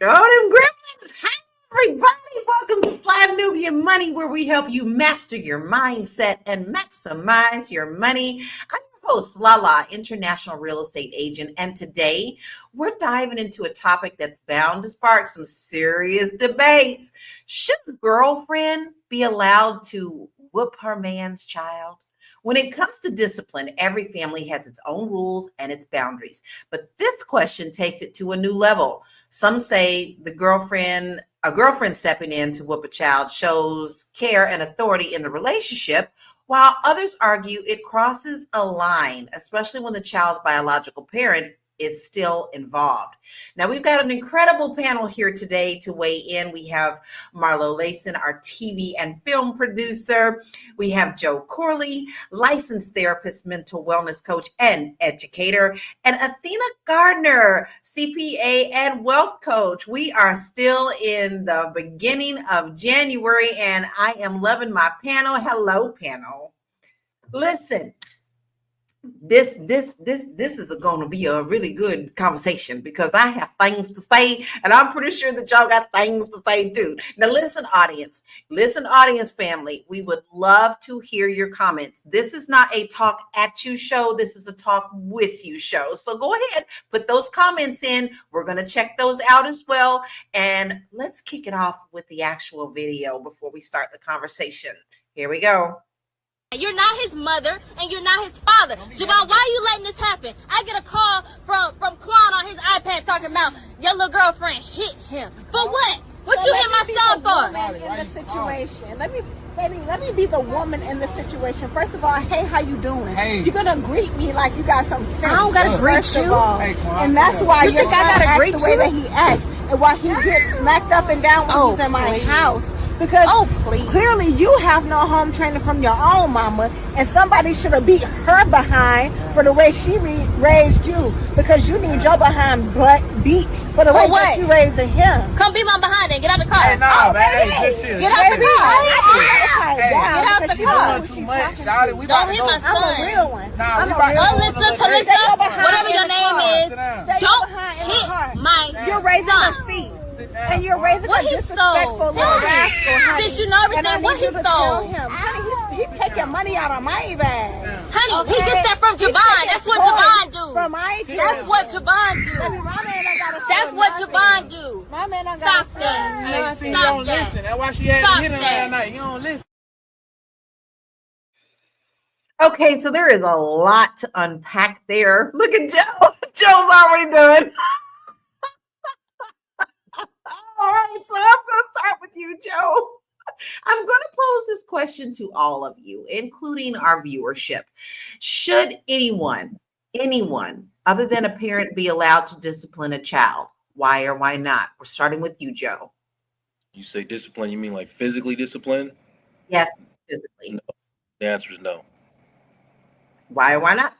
Oh, them gremlins. Hi, everybody. Welcome to Fly Nubian Money, where we help you master your mindset and maximize your money. I'm your host, Lala, international real estate agent. And today we're diving into a topic that's bound to spark some serious debates. Should a girlfriend be allowed to whoop her man's child? When it comes to discipline, every family has its own rules and its boundaries. But this question takes it to a new level. Some say a girlfriend stepping in to whoop a child shows care and authority in the relationship, while others argue it crosses a line, especially when the child's biological parent is still involved. Now, we've got an incredible panel here today to weigh in. We have Marlo, our TV and film producer. We have Joe Corley, licensed therapist, mental wellness coach, and educator, and Athena Gardner, CPA and wealth coach. We are still in the beginning of January, and I am loving my panel. Hello, panel. Listen, this is going to be a really good conversation because I have things to say, and I'm pretty sure that y'all got things to say too. Now listen, audience, family, we would love to hear your comments. This is not a talk at you show. This is a talk with you show. So go ahead, put those comments in. We're going to check those out as well. And let's kick it off with the actual video before we start the conversation. Here we go. You're not his mother, and you're not his father. Javon, why are you letting this happen? I get a call from Quan on his iPad talking about your little girlfriend hit him. For what? What so you hit my son for? In the situation. Let me be the woman in the situation. First of all, hey, how you doing? Hey. You're gonna greet me like you got some sense. I don't gotta greet you. And that's why you think I gotta greet the way that he acts, and why he gets smacked up and down when he's in my house. Because clearly you have no home training from your own mama, and somebody should have beat her behind for the way she raised you, because you need your behind beat for the way that you raised him. Come beat my behind and get out the car. Hey, no, man. Get out the car. Get out the car. Too much. Shawty, we don't hit my son. I'm a real one. Talissa, whatever your name is, don't hit my son. You're raising a thief. And you're raising a disrespectful little rascal, since you know everything, what he stole? Honey, he taking money out of my bag. Honey, he gets that from Javon. That's what Javon do. From my That's what Javon do. That's what Javon do. My man don't Stop got that. You don't listen. That's why she had to hit him last night. You don't listen. Okay, so there is a lot to unpack there. Look at Joe. Joe's already done. All right, so I'm going to start with you, Joe. I'm going to pose this question to all of you, including our viewership. Should anyone other than a parent be allowed to discipline a child? Why or why not? We're starting with you, Joe. You say discipline, you mean like physically discipline? Yes, physically. No. The answer is no. Why or why not?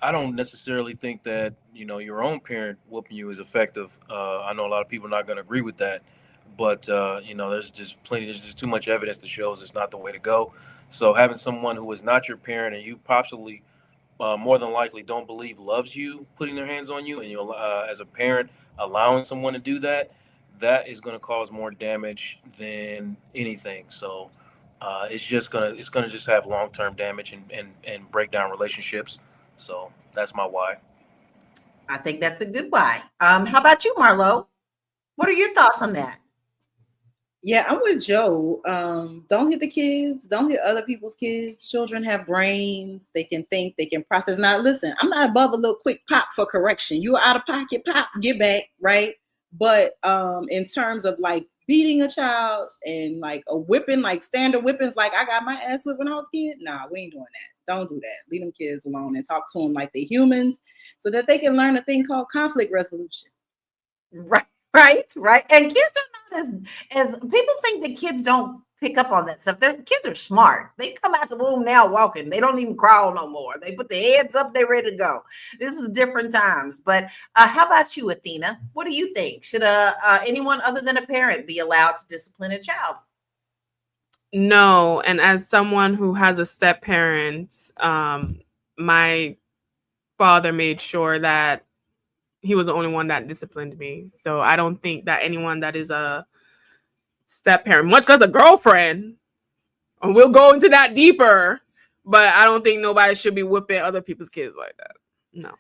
I don't necessarily think that, your own parent whooping you is effective. I know a lot of people are not going to agree with that, but, there's just too much evidence that shows it's not the way to go. So having someone who is not your parent and you possibly more than likely don't believe loves you, putting their hands on you, and you as a parent allowing someone to do that is going to cause more damage than anything. So it's going to just have long-term damage and break down relationships. So that's my why. I think that's a good why. How about you, Marlo? What are your thoughts on that? Yeah, I'm with Joe. Don't hit the kids. Don't hit other people's kids. Children have brains. They can think. They can process. Now, listen, I'm not above a little quick pop for correction. You are out of pocket, pop, get back, right? But in terms of like beating a child and like a whipping, like standard whippings, like I got my ass whipped when I was a kid. Nah, we ain't doing that. Don't do that. Leave them kids alone and talk to them like they're humans so that they can learn a thing called conflict resolution. Right. And kids are not as people think that kids don't pick up on that stuff. Their kids are smart. They come out the womb now walking. They don't even crawl no more. They put their heads up. They're ready to go. This is different times. But how about you, Athena? What do you think? Should anyone other than a parent be allowed to discipline a child? No. And as someone who has a step parent, my father made sure that he was the only one that disciplined me. So I don't think that anyone that is a step parent, much as a girlfriend, and we'll go into that deeper, but I don't think nobody should be whipping other people's kids like that. No.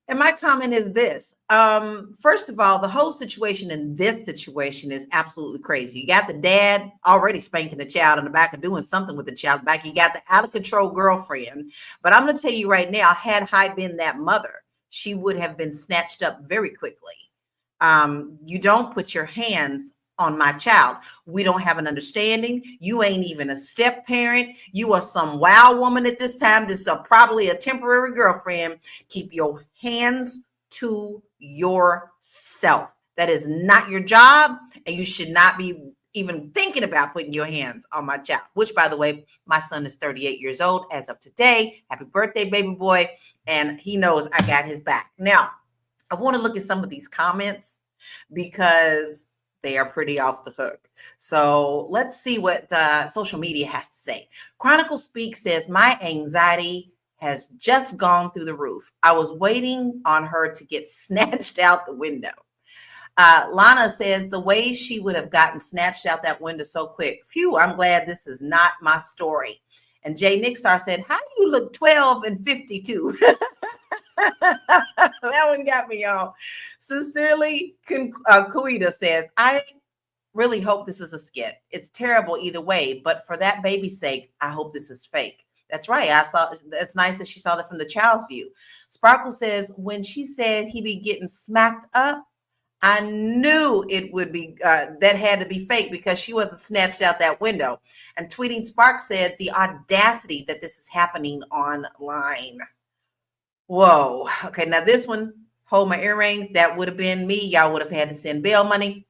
And my comment is this. First of all, the whole situation in this situation is absolutely crazy. You got the dad already spanking the child in the back or doing something with the child back. You got the out of control girlfriend. But I'm going to tell you right now, had Hyde been that mother, she would have been snatched up very quickly. You don't put your hands on my child. We don't have an understanding. You ain't even a step parent. You are some wild woman at this time. This is probably a temporary girlfriend. Keep your hands to yourself. That is not your job, and you should not be even thinking about putting your hands on my child, which, by the way, my son is 38 years old as of today. Happy birthday, baby boy. And he knows I got his back. Now, I want to look at some of these comments because they are pretty off the hook. So let's see what social media has to say. Chronicle Speak says, my anxiety has just gone through the roof. I was waiting on her to get snatched out the window. Lana says, the way she would have gotten snatched out that window so quick. Phew, I'm glad this is not my story. And Jay Nickstar said, how do you look 12 and 52? That one got me on. Sincerely, Kuida says, I really hope this is a skit. It's terrible either way, but for that baby's sake, I hope this is fake. That's right. I saw. It's nice that she saw that from the child's view. Sparkle says, when she said he be getting smacked up, I knew it would be that had to be fake because she wasn't snatched out that window. And Tweeting Spark said, the audacity that this is happening online. Whoa. Okay, now this one, hold my earrings. That would have been me. Y'all would have had to send bail money.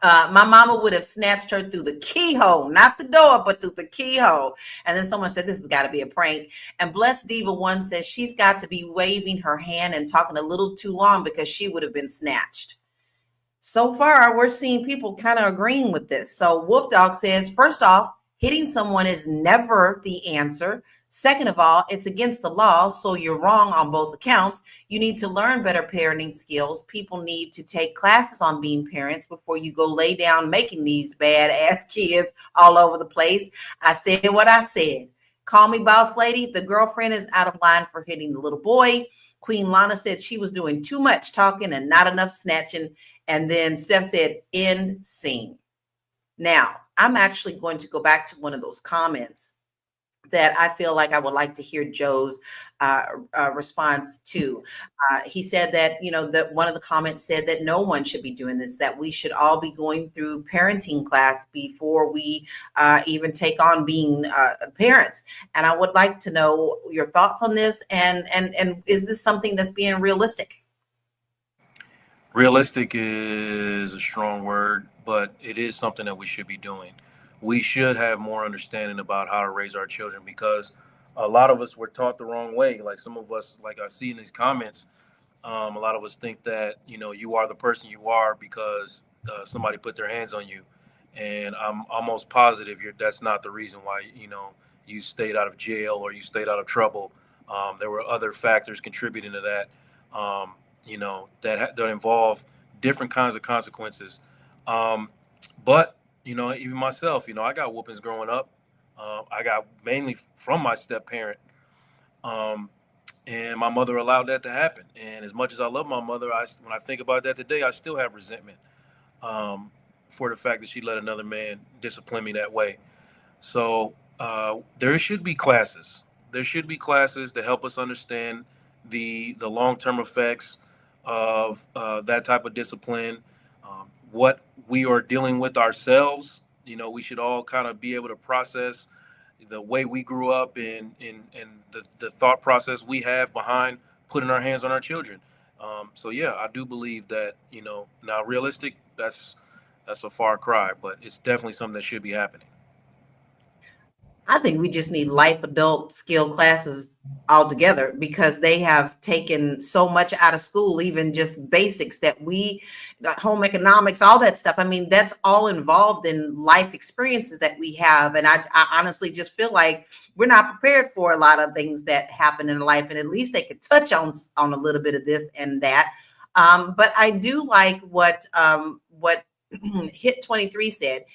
My mama would have snatched her through the keyhole, not the door, but through the keyhole. And then someone said, this has got to be a prank. And Blessed Diva 1 says she's got to be waving her hand and talking a little too long because she would have been snatched. So far, we're seeing people kind of agreeing with this. So Wolf Dog says, first off, hitting someone is never the answer. Second of all, it's against the law, so you're wrong on both accounts. You need to learn better parenting skills. People need to take classes on being parents before you go lay down making these badass kids all over the place. I said what I said. Call me boss lady. The girlfriend is out of line for hitting the little boy. Queen Lana said she was doing too much talking and not enough snatching. And then Steph said, end scene. Now, I'm actually going to go back to one of those comments that I feel like I would like to hear Joe's response to. He said that, that one of the comments said that no one should be doing this, that we should all be going through parenting class before we even take on being parents. And I would like to know your thoughts on this. And is this something that's being realistic? Realistic is a strong word, but it is something that we should be doing. We should have more understanding about how to raise our children because a lot of us were taught the wrong way. Like some of us, like I see in these comments, a lot of us think that, you are the person you are because somebody put their hands on you. And I'm almost positive that's not the reason why, you stayed out of jail or you stayed out of trouble. There were other factors contributing to that, that involve different kinds of consequences. But even myself, I got whoopings growing up. I got mainly from my step parent. And my mother allowed that to happen. And as much as I love my mother, when I think about that today, I still have resentment for the fact that she let another man discipline me that way. So there should be classes. There should be classes to help us understand the long-term effects of that type of discipline. What we are dealing with ourselves, we should all kind of be able to process the way we grew up and the thought process we have behind putting our hands on our children. So yeah, I do believe that, now realistic, that's a far cry, but it's definitely something that should be happening. I think we just need life adult skill classes altogether because they have taken so much out of school, even just basics that home economics, all that stuff. I mean, that's all involved in life experiences that we have. And I honestly just feel like we're not prepared for a lot of things that happen in life. And at least they could touch on a little bit of this and that. But I do like what Hit 23 said.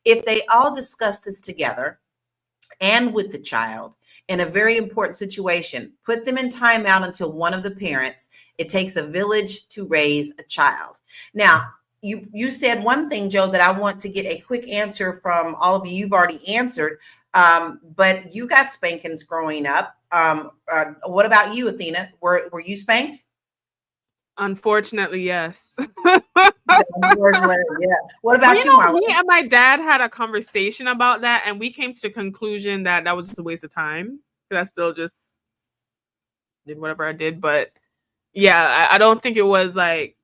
If they all discuss this together and with the child in a very important situation, put them in timeout until one of the parents. It takes a village to raise a child. Now, you said one thing, Joe, that I want to get a quick answer from all of you. You've already answered, but you got spankings growing up. What about you, Athena? Were you spanked? Unfortunately, yes. Unfortunately, yeah. What about you, Marlo? Me and my dad had a conversation about that, and we came to the conclusion that that was just a waste of time. Because I still just did whatever I did. But yeah, I don't think it was like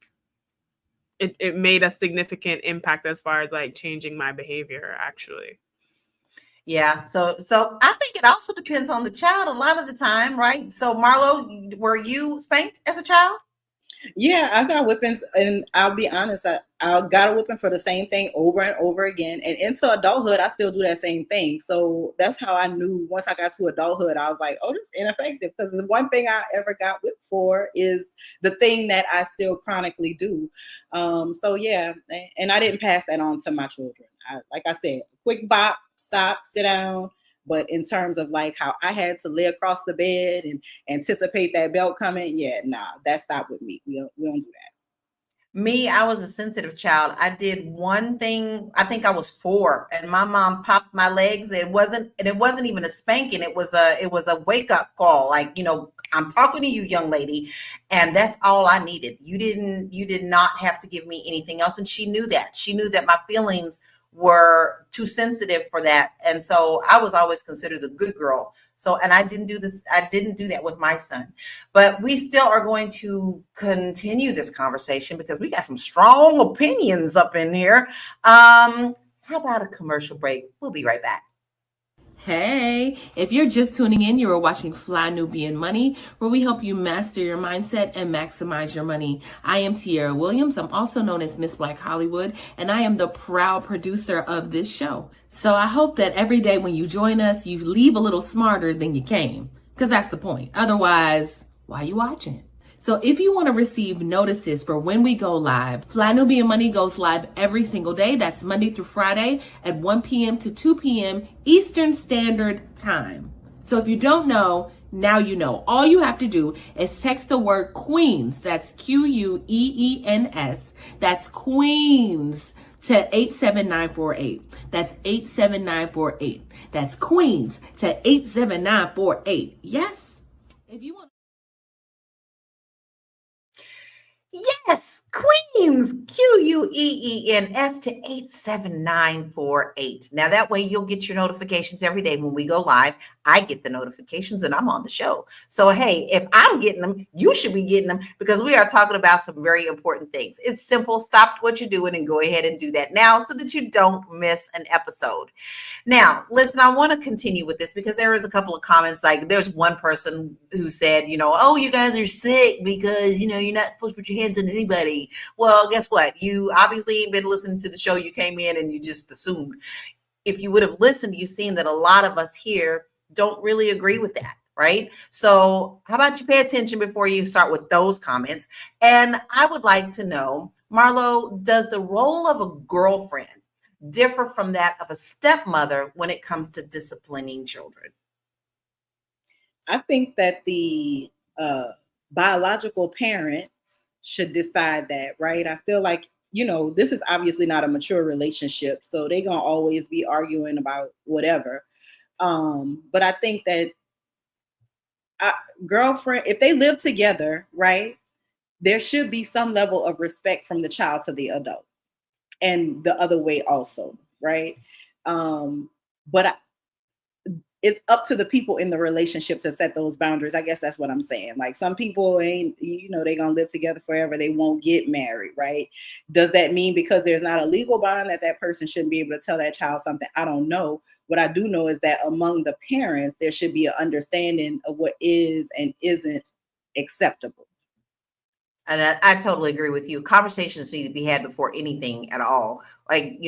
it made a significant impact as far as like changing my behavior, actually. Yeah. So I think it also depends on the child a lot of the time, right? So Marlo, were you spanked as a child? Yeah, I got whippings, and I'll be honest, I got a whipping for the same thing over and over again. And into adulthood, I still do that same thing. So that's how I knew once I got to adulthood, I was like, oh, this is ineffective. Because the one thing I ever got whipped for is the thing that I still chronically do. So yeah, and I didn't pass that on to my children. Like I said, quick bop, stop, sit down. But in terms of like how I had to lay across the bed and anticipate that belt coming, yeah, nah, that stopped with me. We don't do that. Me, I was a sensitive child. I did one thing. I think I was 4, and my mom popped my legs. It wasn't even a spanking. It was a wake up call. Like, I'm talking to you, young lady, and that's all I needed. You did not have to give me anything else, and she knew that. She knew that my feelings were too sensitive for that, and so I was always considered the good girl. So, and I didn't do that with my son. But we still are going to continue this conversation because we got some strong opinions up in here. How about a commercial break? We'll be right back. Hey, if you're just tuning in, you are watching Fly Nubian Money, where we help you master your mindset and maximize your money. I am Tiara Williams. I'm also known as Miss Black Hollywood, and I am the proud producer of this show. So I hope that every day when you join us, you leave a little smarter than you came, because that's the point. Otherwise, why are you watching? So if you want to receive notices for when we go live, Fly Nubian Money goes live every single day. That's Monday through Friday at 1 p.m. to 2 p.m. Eastern Standard Time. So if you don't know, now you know. All you have to do is text the word Queens. That's Queens. That's Queens to 87948. That's 87948. That's Queens to 87948. Yes. If you want. Yes, Queens, Queens to 87948. Now that way you'll get your notifications every day when we go live. I get the notifications and I'm on the show. So hey, if I'm getting them, you should be getting them because we are talking about some very important things. It's simple. Stop what you're doing and go ahead and do that now so that you don't miss an episode. Now, listen, I want to continue with this because there is a couple of comments. Like there's one person who said, oh, you guys are sick because, you're not supposed to put your hands on anybody. Well, guess what? You obviously been listening to the show. You came in and you just assumed. If you would have listened, you've seen that a lot of us here don't really agree with that. Right? So how about you pay attention before you start with those comments? And I would like to know, Marlo, does the role of a girlfriend differ from that of a stepmother when it comes to disciplining children? I think that the biological parents should decide that, right? I feel like, this is obviously not a mature relationship, so they're going to always be arguing about whatever. But I think that girlfriend, if they live together, right, there should be some level of respect from the child to the adult and the other way also, right? But it's up to the people in the relationship to set those boundaries. I guess that's what I'm saying. Like some people ain't, they're going to live together forever. They won't get married, right? Does that mean because there's not a legal bond that person shouldn't be able to tell that child something? I don't know. What I do know is that among the parents, there should be an understanding of what is and isn't acceptable. And I totally agree with you. Conversations need to be had before anything at all. Like,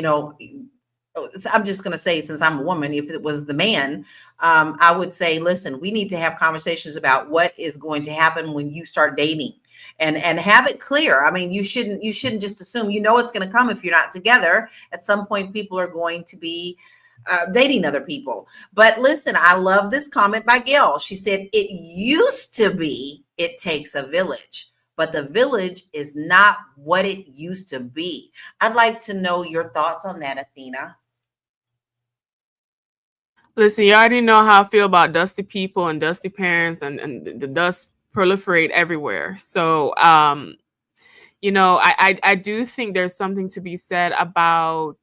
I'm just going to say, since I'm a woman, if it was the man, I would say, listen, we need to have conversations about what is going to happen when you start dating. and have it clear. I mean, you shouldn't just assume, it's going to come. If you're not together at some point, people are going to be dating other people. But listen, I love this comment by Gail. She said, it used to be it takes a village, but the village is not what it used to be. I'd like to know your thoughts on that, Athena. Listen, you already know how I feel about dusty people and dusty parents, and the dust proliferate everywhere. So, I do think there's something to be said about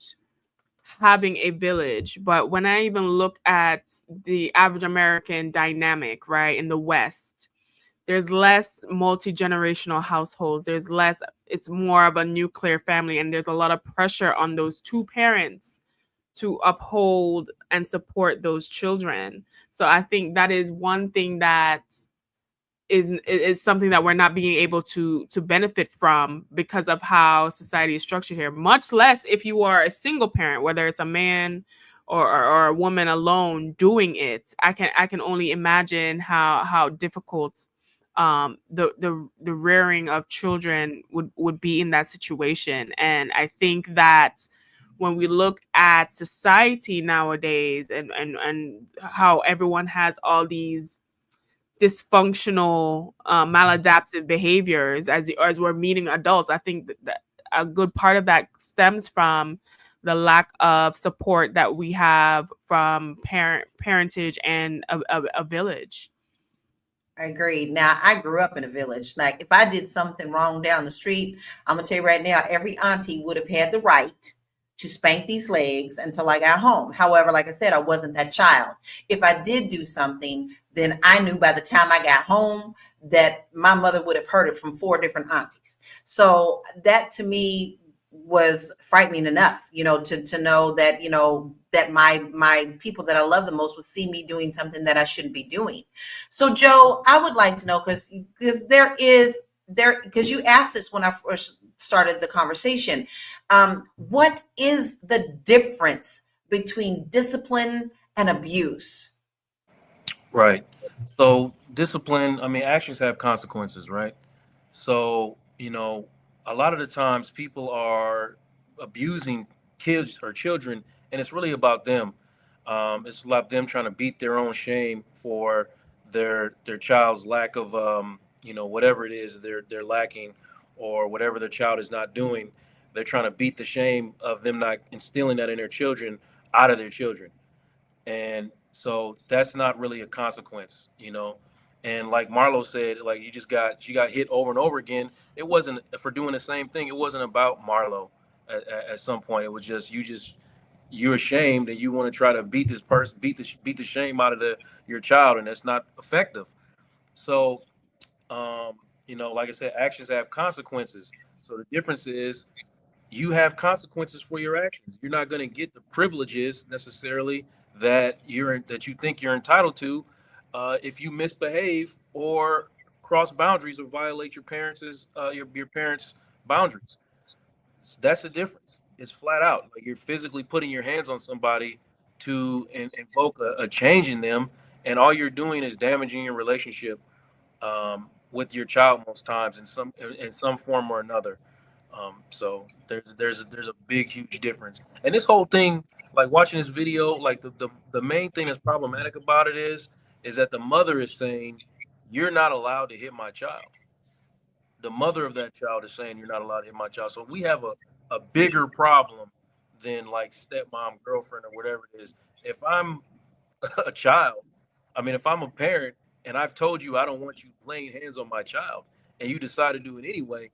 having a village. But when I even look at the average American dynamic, right, in the West, there's less multi-generational households. There's less, it's more of a nuclear family, and there's a lot of pressure on those two parents to uphold and support those children. So I think that is one thing that is something that we're not being able to benefit from because of how society is structured here. Much less if you are a single parent, whether it's a man or a woman alone doing it. I can only imagine how difficult the rearing of children would be in that situation. And I think that when we look at society nowadays and how everyone has all these dysfunctional, maladaptive behaviors as we're meeting adults, I think that a good part of that stems from the lack of support that we have from parentage and a village. I agree. Now, I grew up in a village. Like, if I did something wrong down the street, I'm gonna tell you right now, every auntie would have had the right to spank these legs until I got home. However, like I said, I wasn't that child. If I did do something, then I knew by the time I got home that my mother would have heard it from 4 different aunties. So that to me was frightening enough, to know that, that my people that I love the most would see me doing something that I shouldn't be doing. So Joe, I would like to know, because you asked this when I first started the conversation. What is the difference between discipline and abuse? Right. So discipline, I mean, actions have consequences, right? So, a lot of the times people are abusing kids or children, and it's really about them. It's about them trying to beat their own shame for their child's lack of, whatever it is they're lacking, or whatever their child is not doing. They're trying to beat the shame of them not instilling that in their children out of their children. And so that's not really a consequence. And like Marlo said, like, she got hit over and over again. It wasn't for doing the same thing. It wasn't about Marlo. At some point, it was just you're ashamed and you want to try to beat this person, beat the shame out of your child, and that's not effective. So, like I said, actions have consequences. So the difference is, you have consequences for your actions. You're not going to get the privileges necessarily that you think you're entitled to if you misbehave or cross boundaries or violate your parents' boundaries. So that's the difference. It's flat out like you're physically putting your hands on somebody to invoke a change in them, and all you're doing is damaging your relationship with your child most times in some form or another. So there's a big, huge difference. And this whole thing, like watching this video, like the main thing that's problematic about it is that the mother is saying, you're not allowed to hit my child. The mother of that child is saying, you're not allowed to hit my child. So we have a bigger problem than like stepmom, girlfriend, or whatever it is. If I'm a child, I mean, if I'm a parent and I've told you I don't want you laying hands on my child, and you decide to do it anyway,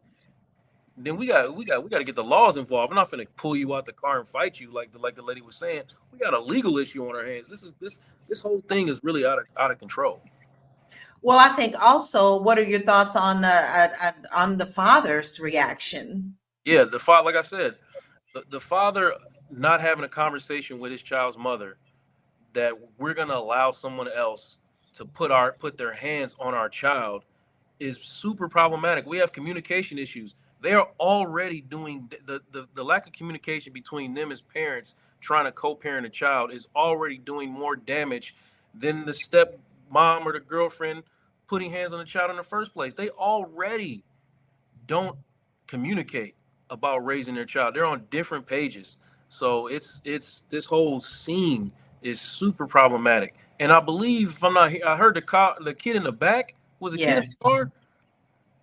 then we got to get the laws involved. We're not going to pull you out the car and fight you like the lady was saying. We got a legal issue on our hands. This whole thing is really out of control. Well, I think also, what are your thoughts on the father's reaction? Yeah, the father, like I said, the father not having a conversation with his child's mother, that we're going to allow someone else to put their hands on our child, is super problematic. We have communication issues. They are already doing the lack of communication between them as parents trying to co-parent a child is already doing more damage than the step mom or the girlfriend putting hands on the child in the first place. They already don't communicate about raising their child. They're on different pages. So it's this whole scene is super problematic. And I believe, if I'm not, I heard the kid in the back was a kid in the car.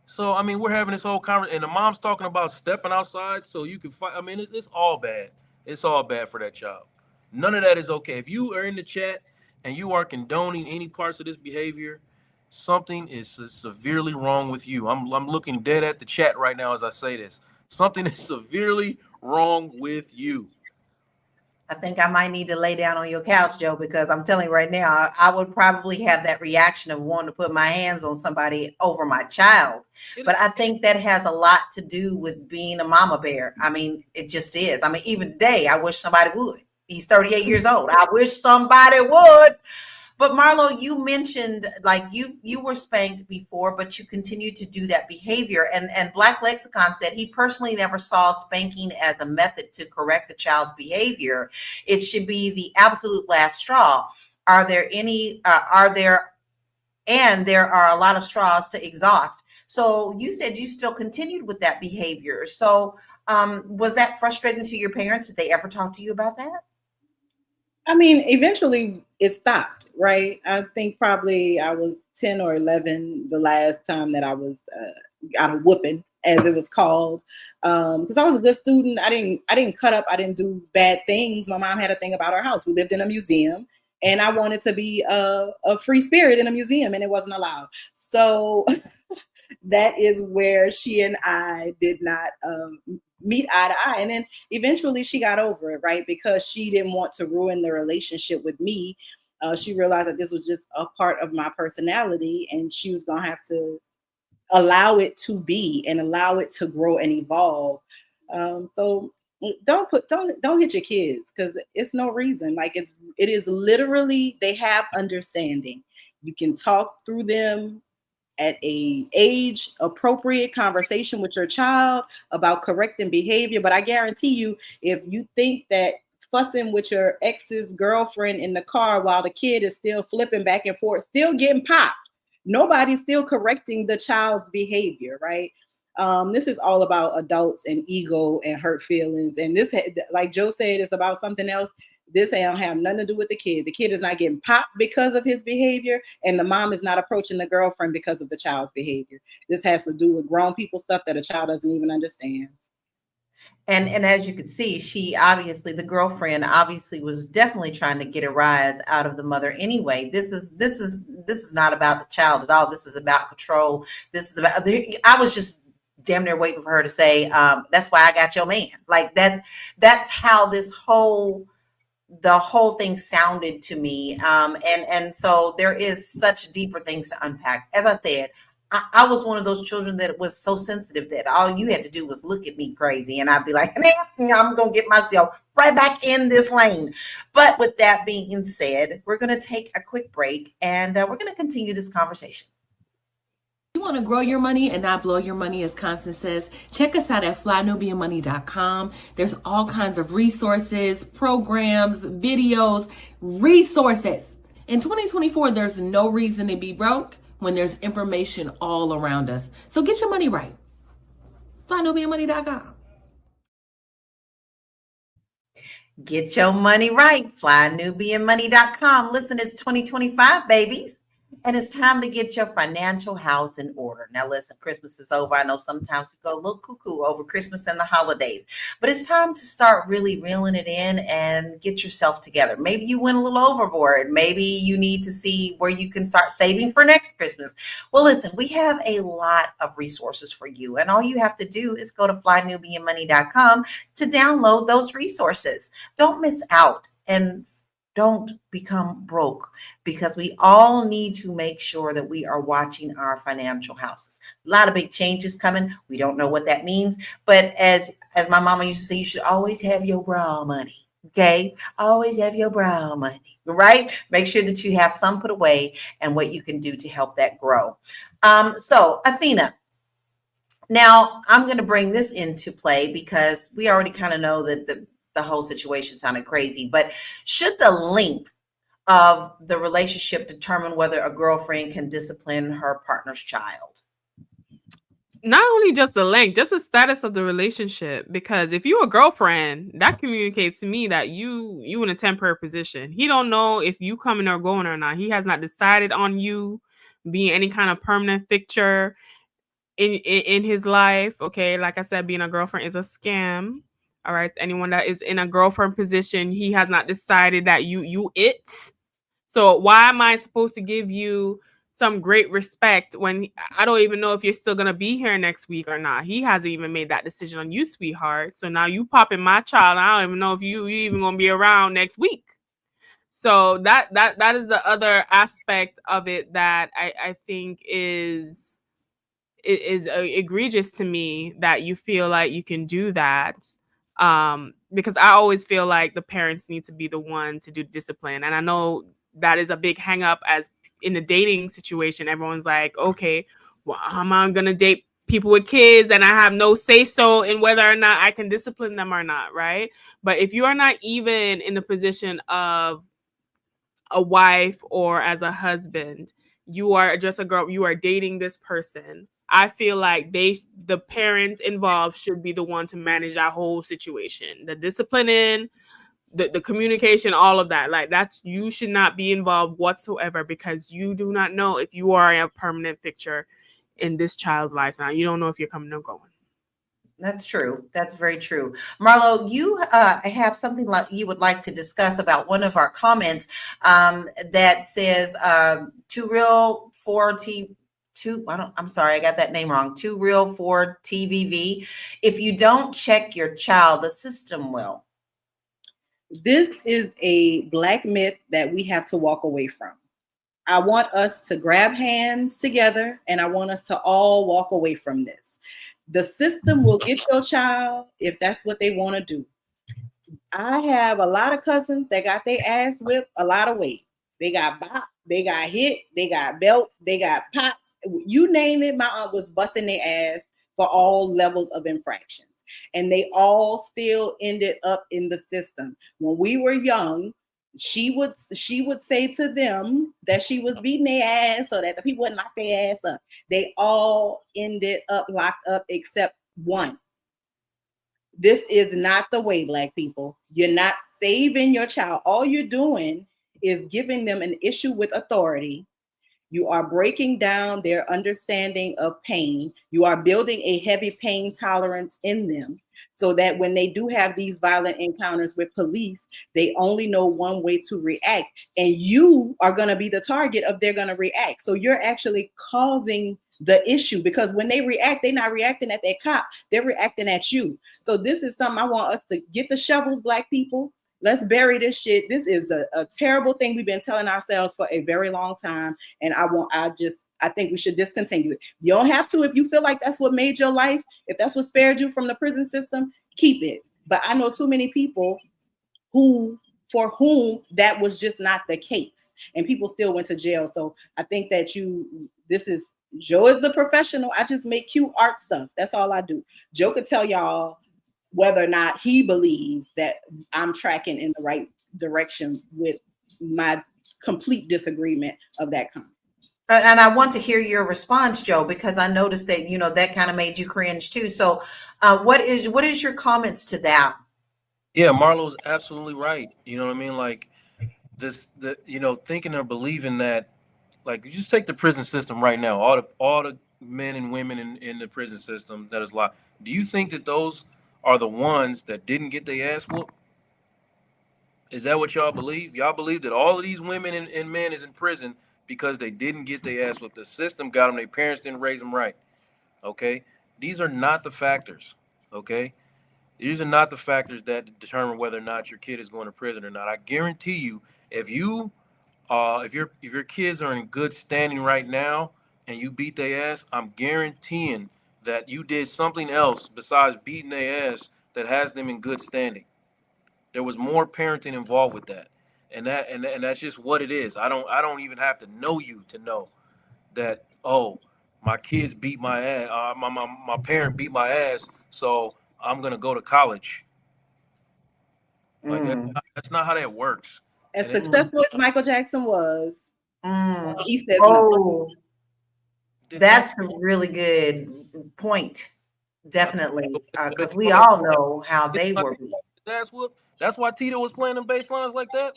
So I mean, we're having this whole conversation, and the mom's talking about stepping outside so you can fight. I mean, it's all bad. It's all bad for that child. None of that is okay. If you are in the chat and you are condoning any parts of this behavior, something is severely wrong with you. I'm looking dead at the chat right now as I say this. Something is severely wrong with you. I think I might need to lay down on your couch, Joe, because I'm telling you right now, I would probably have that reaction of wanting to put my hands on somebody over my child. But I think that has a lot to do with being a mama bear. I mean, it just is. I mean, even today, I wish somebody would. He's 38 years old. I wish somebody would. But Marlo, you mentioned like you were spanked before, but you continued to do that behavior. And Black Lexicon said he personally never saw spanking as a method to correct the child's behavior. It should be the absolute last straw. Are there any? And there are a lot of straws to exhaust. So you said you still continued with that behavior. So was that frustrating to your parents? Did they ever talk to you about that? I mean, eventually it stopped, right? I think probably I was 10 or 11 the last time that I was got a whooping, as it was called, because I was a good student. I didn't cut up. I didn't do bad things. My mom had a thing about our house. We lived in a museum, and I wanted to be a free spirit in a museum, and it wasn't allowed. So that is where she and I did not meet eye to eye. And then eventually she got over it, right? Because she didn't want to ruin the relationship with me. She realized that this was just a part of my personality, and she was going to have to allow it to be and allow it to grow and evolve. So don't hit your kids, because it's no reason. Like it is literally, they have understanding. You can talk through them at a age appropriate conversation with your child about correcting behavior. But I guarantee you, if you think that fussing with your ex's girlfriend in the car while the kid is still flipping back and forth, still getting popped, nobody's still correcting the child's behavior, right? This is all about adults and ego and hurt feelings. And this, like Joe said, it's about something else. This don't have nothing to do with the kid. The kid is not getting popped because of his behavior, and the mom is not approaching the girlfriend because of the child's behavior. This has to do with grown people stuff that a child doesn't even understand. And as you could see, the girlfriend obviously was definitely trying to get a rise out of the mother anyway. This is not about the child at all. This is about control. This is about, I was just damn near waiting for her to say, that's why I got your man. Like that's how the whole thing sounded to me. And so there is such deeper things to unpack. As I said, I was one of those children that was so sensitive that all you had to do was look at me crazy, and I'd be like, I'm going to get myself right back in this lane. But with that being said, we're going to take a quick break, and we're going to continue this conversation. You want to grow your money and not blow your money, as Constance says, check us out at flynubianmoney.com. There's all kinds of resources, programs, videos, resources. In 2024, there's no reason to be broke when there's information all around us. So get your money right. flynubianmoney.com. Get your money right. flynubianmoney.com. Listen, it's 2025, babies. And it's time to get your financial house in order. Now, listen, Christmas is over. I know sometimes we go a little cuckoo over Christmas and the holidays, but it's time to start really reeling it in and get yourself together. Maybe you went a little overboard. Maybe you need to see where you can start saving for next Christmas. Well, listen, we have a lot of resources for you, and all you have to do is go to flynubianmoney.com to download those resources. Don't miss out and don't become broke, because we all need to make sure that we are watching our financial houses. A lot of big changes coming. We don't know what that means, but as my mama used to say, you should always have your brow money. Okay, always have your brow money, right? Make sure that you have some put away and what you can do to help that grow. So Athena, now I'm going to bring this into play because we already kind of know that the whole situation sounded crazy, but should the length of the relationship determine whether a girlfriend can discipline her partner's child? not only just the length, just the status of the relationship. Because if you're a girlfriend, that communicates to me that you in a temporary position. He don't know if you coming or going or not. He has not decided on you being any kind of permanent fixture in his life. Okay, like I said, being a girlfriend is a scam. All right, anyone that is in a girlfriend position, he has not decided that you it. So why am I supposed to give you some great respect when I don't even know if you're still gonna be here next week or not? He hasn't even made that decision on you, sweetheart. So now you popping my child. I don't even know if you even gonna be around next week. So that is the other aspect of it that I think is egregious to me, that you feel like you can do that. Because I always feel like the parents need to be the one to do discipline. And I know that is a big hang up, as in the dating situation. Everyone's like, okay, well, how am I going to date people with kids and I have no say so in whether or not I can discipline them or not, right? But if you are not even in the position of a wife or as a husband, you are just a girl, you are dating this person, I feel like the parents involved should be the one to manage that whole situation, the disciplining, the communication, all of that. Like, that's, you should not be involved whatsoever, because you do not know if you are a permanent fixture in this child's life. Now you don't know if you're coming or going. That's true. That's very true. Marlo, you have something like you would like to discuss about one of our comments that says too real for I'm sorry, I got that name wrong. Too real for TVV. If you don't check your child, the system will. This is a Black myth that we have to walk away from. I want us to grab hands together, and I want us to all walk away from this. The system will get your child if that's what they want to do. I have a lot of cousins that got their ass whipped a lot of ways. They got bopped, they got hit, they got belts, they got pops. You name it, my aunt was busting their ass for all levels of infractions. And they all still ended up in the system. When we were young, she would say to them that she was beating their ass so that the people wouldn't lock their ass up. They all ended up locked up except one. This is not the way, Black people. You're not saving your child. All you're doing is giving them an issue with authority. You are breaking down their understanding of pain. You are building a heavy pain tolerance in them so that when they do have these violent encounters with police, they only know one way to react. And you are going to be the target of they're going to react. So you're actually causing the issue, because when they react, they're not reacting at that cop. They're reacting at you. So this is something I want us to get the shovels, Black people. Let's bury this shit. This is a terrible thing we've been telling ourselves for a very long time. And I think we should discontinue it. You don't have to if you feel like that's what made your life. If that's what spared you from the prison system, keep it. But I know too many people for whom that was just not the case. And people still went to jail. So I think that Joe is the professional. I just make cute art stuff. That's all I do. Joe could tell y'all whether or not he believes that I'm tracking in the right direction with my complete disagreement of that comment. And I want to hear your response, Joe, because I noticed that, that kind of made you cringe too. So what is your comments to that? Yeah, Marlo's absolutely right. You know what I mean? Like thinking or believing that, like, you just take the prison system right now, all the men and women in the prison system that is locked. Do you think that those are the ones that didn't get their ass whooped? Is that what y'all believe? Y'all believe that all of these women and men is in prison because they didn't get their ass whooped? The system got them. Their parents didn't raise them right. Okay? These are not the factors. Okay? These are not the factors that determine whether or not your kid is going to prison or not. I guarantee you, if your kids are in good standing right now and you beat their ass, I'm guaranteeing that you did something else besides beating their ass that has them in good standing. There was more parenting involved with that, and that's just what it is. I don't even have to know you to know that. Oh, my kids beat my ass. My parent beat my ass, so I'm gonna go to college. Like that's not how that works. As successful as Michael Jackson was, he said oh. That's a really good point. Definitely, because we all know how they were beat. That's why Tito was playing them bass lines like that.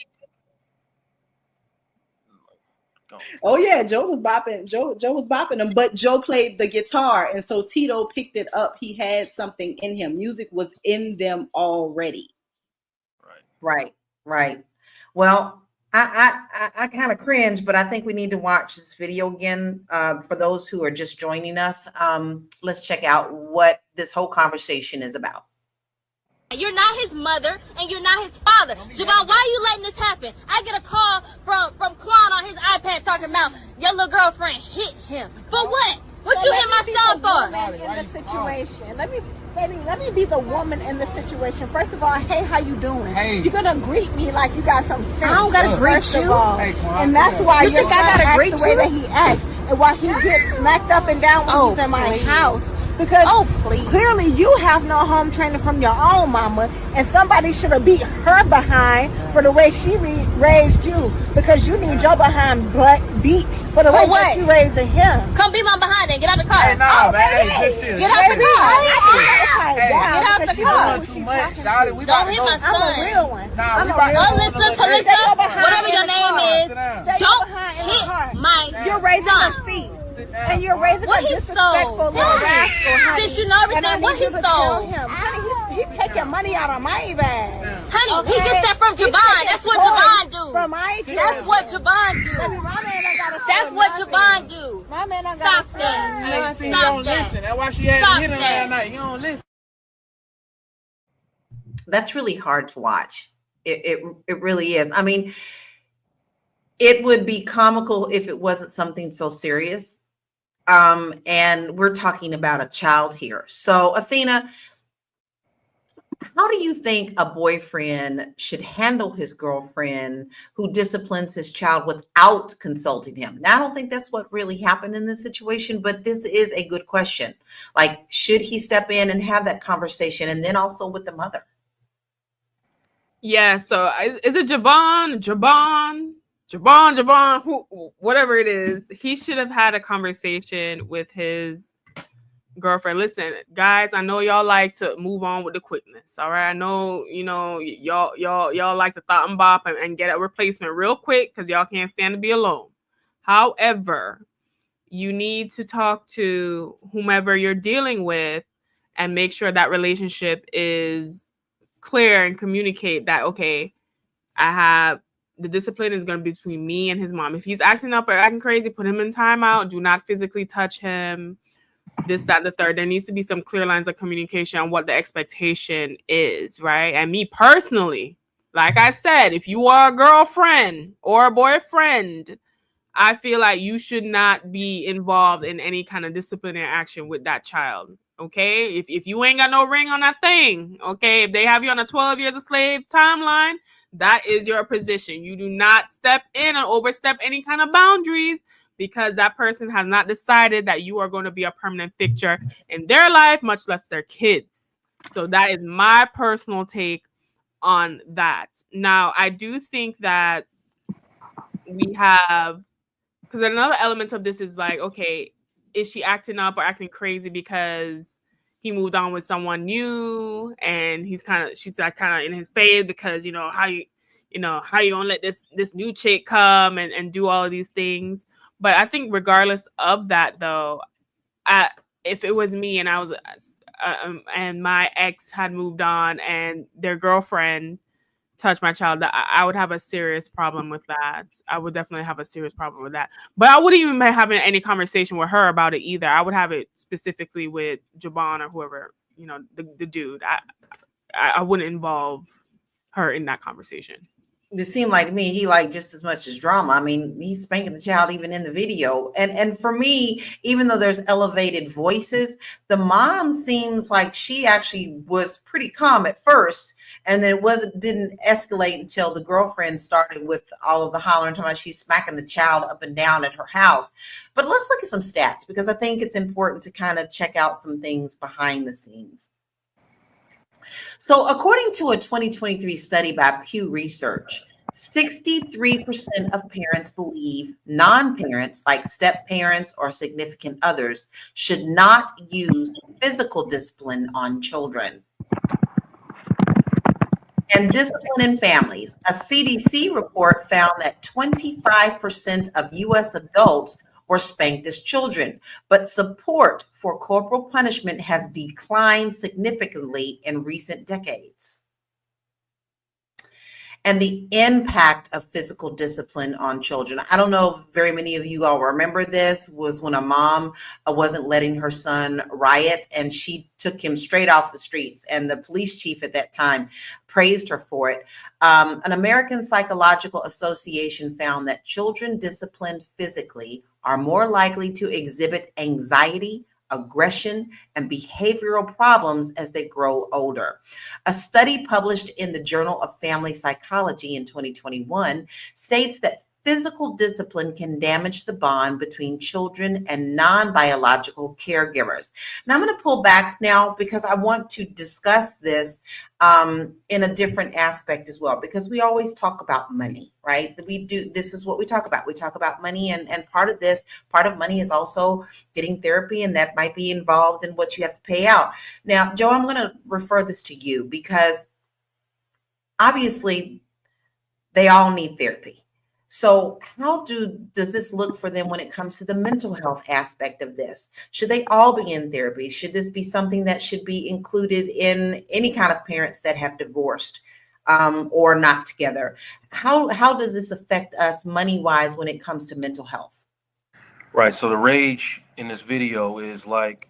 Oh yeah, Joe was bopping. Joe was bopping them, but Joe played the guitar, and so Tito picked it up. He had something in him. Music was in them already. Right. Well, I kind of cringe, but I think we need to watch this video again. For those who are just joining us, let's check out what this whole conversation is about. You're not his mother, and you're not his father. Javon, why are you letting this happen? I get a call from Quan on his iPad talking about your little girlfriend hit him. For what? What you hit my son for? In the situation, let me be the woman in the situation. First of all, hey, how you doing? Hey. You're gonna greet me like you got some sense. I don't gotta greet you. Hey, And that's why You your think I son gotta acts greet the way you? that he acts, and why he gets smacked up and down when he's in my house. Because clearly you have no home training from your own mama, and somebody should have beat her behind for the way she raised you. Because you need your behind beat for the way that you raising him. Come be my behind and get out the car. Hey, nah, man. Hey, just chill. Get out the car. Get out the car. Doing too much, shawty. We Don't about to hit go. my son. I'm a real one. Nah, I'm we a about real to one. go. Calista, whatever your name is, Sit down. don't behind in the hit car. my You're raising son. her feet. Sit down, And you're boy. raising What a he disrespectful stole? little rascal, honey. Since you know everything, And I what need he you to tell stole? him, honey, he taking money out of my bag. Honey, he Okay? gets that from He's Javon. taking That's what toys Javon do. From my That's what Javon Baby, do. my man ain't gotta That's say what nothing. Javon do. My man don't Stop gotta say that. Hey, nothing. see, you Stop don't that. listen. That's why she had Stop to hit him that. last night. You don't listen. That's really hard to watch. It really is. I mean, it would be comical if it wasn't something so serious. And we're talking about a child here. So, Athena, how do you think a boyfriend should handle his girlfriend who disciplines his child without consulting him? Now, I don't think that's what really happened in this situation, but this is a good question. Like, should he step in and have that conversation, and then also with the mother? Yeah, so is it Javon, who, whatever it is, he should have had a conversation with his girlfriend. Listen, guys, I know y'all like to move on with the quickness. All right, I know, y'all like to thought and bop and get a replacement real quick because y'all can't stand to be alone. However, you need to talk to whomever you're dealing with and make sure that relationship is clear and communicate that, okay, I have the discipline is going to be between me and his mom. If he's acting up or acting crazy, put him in timeout. Do not physically touch him. This, that, the third. There needs to be some clear lines of communication on what the expectation is, right? And me personally, like I said, if you are a girlfriend or a boyfriend, I feel like you should not be involved in any kind of disciplinary action with that child. Okay, if you ain't got no ring on that thing, okay, if they have you on a 12 years a slave timeline, that is your position. You do not step in and overstep any kind of boundaries because that person has not decided that you are going to be a permanent fixture in their life, much less their kids. So that is my personal take on that. Now, I do think that we have, because another element of this is like, okay, is she acting up or acting crazy because he moved on with someone new and she's like kind of in his phase because how you gonna let this new chick come and do all of these things. But I think regardless of that though, if it was me and I was and my ex had moved on and their girlfriend touch my child, I would have a serious problem with that. I would definitely have a serious problem with that. But I wouldn't even be having any conversation with her about it either. I would have it specifically with Javon or whoever, the dude. I wouldn't involve her in that conversation. It seemed like to me he liked just as much as drama. I mean, he's spanking the child even in the video. And for me, even though there's elevated voices, the mom seems like she actually was pretty calm at first, and then didn't escalate until the girlfriend started with all of the hollering, talking about she's smacking the child up and down at her house. But let's look at some stats because I think it's important to kind of check out some things behind the scenes. So according to a 2023 study by Pew Research, 63% of parents believe non-parents, like step-parents or significant others, should not use physical discipline on children. And discipline in families. A CDC report found that 25% of U.S. adults were spanked as children, but support for corporal punishment has declined significantly in recent decades. And the impact of physical discipline on children. I don't know if very many of you all remember this, was when a mom wasn't letting her son riot, and she took him straight off the streets, and the police chief at that time praised her for it. An American Psychological Association found that children disciplined physically are more likely to exhibit anxiety, aggression, and behavioral problems as they grow older. A study published in the Journal of Family Psychology in 2021 states that physical discipline can damage the bond between children and non-biological caregivers. Now I'm going to pull back now because I want to discuss this in a different aspect as well, because we always talk about money, right? This is what we talk about. We talk about money, and part of money is also getting therapy, and that might be involved in what you have to pay out. Now, Joe, I'm going to refer this to you because obviously they all need therapy. So how does this look for them when it comes to the mental health aspect of this? Should they all be in therapy? Should this be something that should be included in any kind of parents that have divorced or not together? How does this affect us money-wise when it comes to mental health? Right. So the rage in this video is like,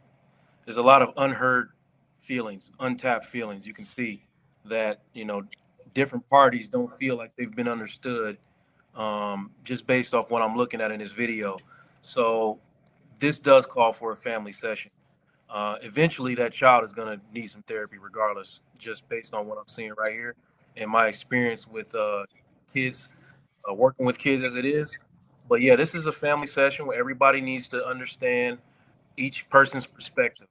there's a lot of unheard feelings, untapped feelings. You can see that, different parties don't feel like they've been understood, just based off what I'm looking at in this video. So this does call for a family session. Eventually that child is going to need some therapy regardless, just based on what I'm seeing right here and my experience with kids, working with kids as it is. But yeah, this is a family session where everybody needs to understand each person's perspective.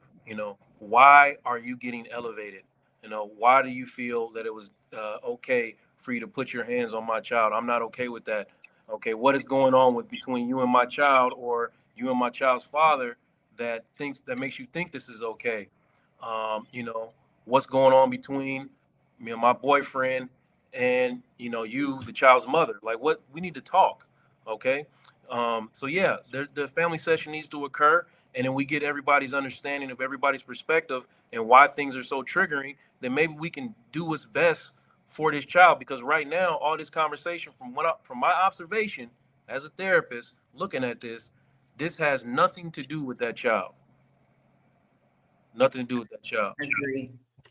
Why are you getting elevated? Why do you feel that it was okay for you to put your hands on my child? I'm not okay with that. Okay, what is going on between you and my child, or you and my child's father, that makes you think this is okay? What's going on between me and my boyfriend and you, the child's mother? Like, what we need to talk. Okay. So yeah, the family session needs to occur, and then we get everybody's understanding of everybody's perspective and why things are so triggering. Then maybe we can do what's best for this child, because right now, all this conversation, from my observation as a therapist looking at this has nothing to do with that child. Nothing to do with that child.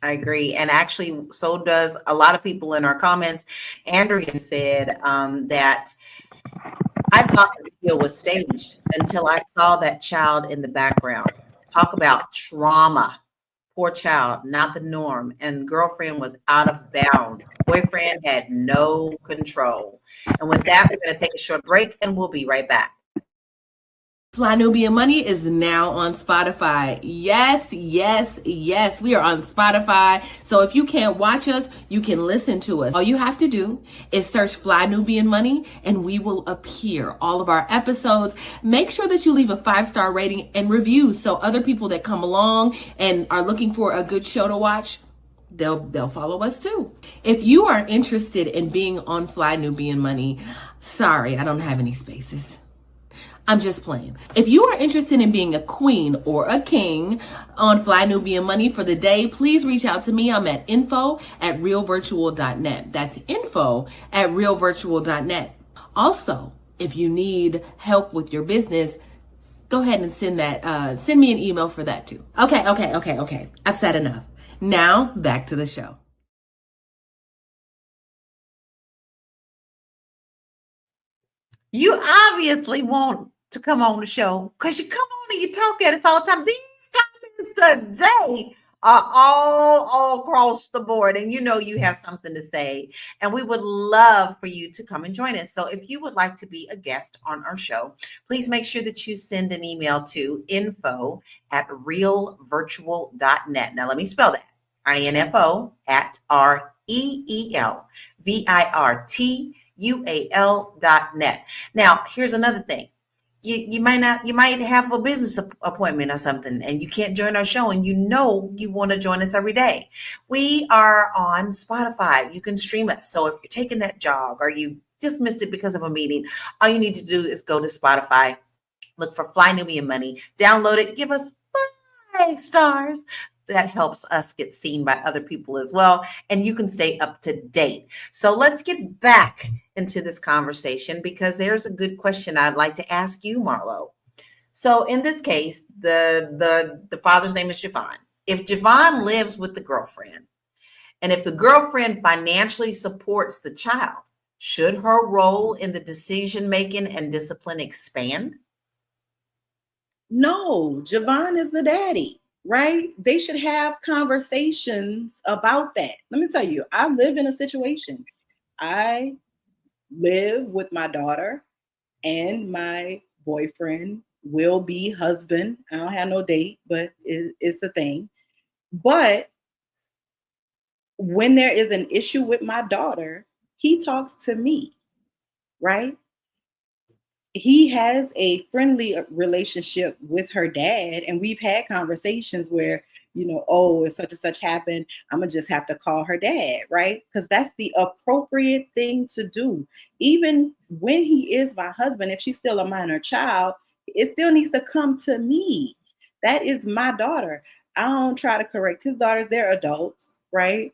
I agree. And actually, so does a lot of people in our comments. Andrea said that I thought the video was staged until I saw that child in the background. Talk about trauma. Poor child, not the norm. And girlfriend was out of bounds. Boyfriend had no control. And with that, we're going to take a short break, and we'll be right back. Fly Nubian Money is now on Spotify. Yes, yes, yes. We are on Spotify. So if you can't watch us, you can listen to us. All you have to do is search Fly Nubian Money and we will appear. All of our episodes. Make sure that you leave a 5-star rating and review so other people that come along and are looking for a good show to watch, they'll follow us too. If you are interested in being on Fly Nubian Money, sorry, I don't have any spaces. I'm just playing. If you are interested in being a queen or a king on Fly Nubian Money for the day, please reach out to me. I'm at info@realvirtual.net. That's info@realvirtual.net. Also, if you need help with your business, go ahead and send me an email for that too. Okay. I've said enough. Now back to the show. You obviously want to come on the show because you come on and you talk at us all the time. These comments today are all across the board, and you have something to say, and we would love for you to come and join us. So if you would like to be a guest on our show, please make sure that you send an email to info@realvirtual.net. Now let me spell that. info@realvirtual.net. ual.net. Now, here's another thing. You might have a business appointment or something and you can't join our show and you want to join us every day. We are on Spotify. You can stream us. So if you're taking that jog or you just missed it because of a meeting, all you need to do is go to Spotify, look for Fly Nubian Money, download it, give us 5 stars. That helps us get seen by other people as well. And you can stay up to date. So let's get back into this conversation because there's a good question I'd like to ask you, Marlo. So in this case, the father's name is Javon. If Javon lives with the girlfriend, and if the girlfriend financially supports the child, should her role in the decision making and discipline expand? No, Javon is the daddy, right? They should have conversations about that. Let me tell you, I live in a situation. I live with my daughter and my boyfriend will be husband. I don't have no date, but it's the thing. But when there is an issue with my daughter, he talks to me, right? He has a friendly relationship with her dad, and we've had conversations where, oh, if such and such happened, I'm gonna just have to call her dad, right? Because that's the appropriate thing to do. Even when he is my husband, if she's still a minor child, it still needs to come to me. That is my daughter. I don't try to correct his daughters. They're adults, right?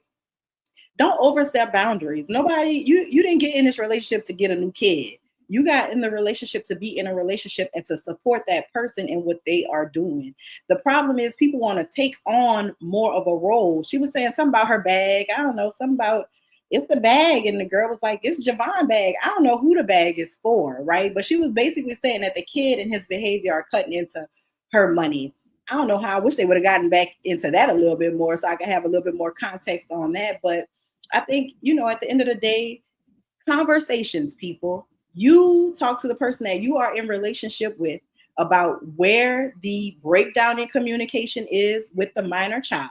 Don't overstep boundaries. Nobody, you didn't get in this relationship to get a new kid. You got in the relationship to be in a relationship and to support that person in what they are doing. The problem is people want to take on more of a role. She was saying something about her bag. I don't know, something about it's the bag. And the girl was like, it's Javon's bag. I don't know who the bag is for, right? But she was basically saying that the kid and his behavior are cutting into her money. I don't know how. I wish they would have gotten back into that a little bit more so I could have a little bit more context on that. But I think, at the end of the day, conversations, people. You talk to the person that you are in relationship with about where the breakdown in communication is with the minor child.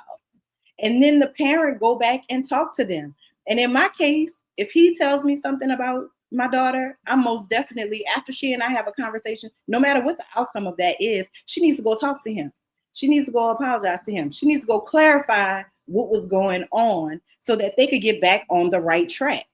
And then the parent go back and talk to them. And in my case, if he tells me something about my daughter, I'm most definitely, after she and I have a conversation, no matter what the outcome of that is, she needs to go talk to him. She needs to go apologize to him. She needs to go clarify what was going on so that they could get back on the right track.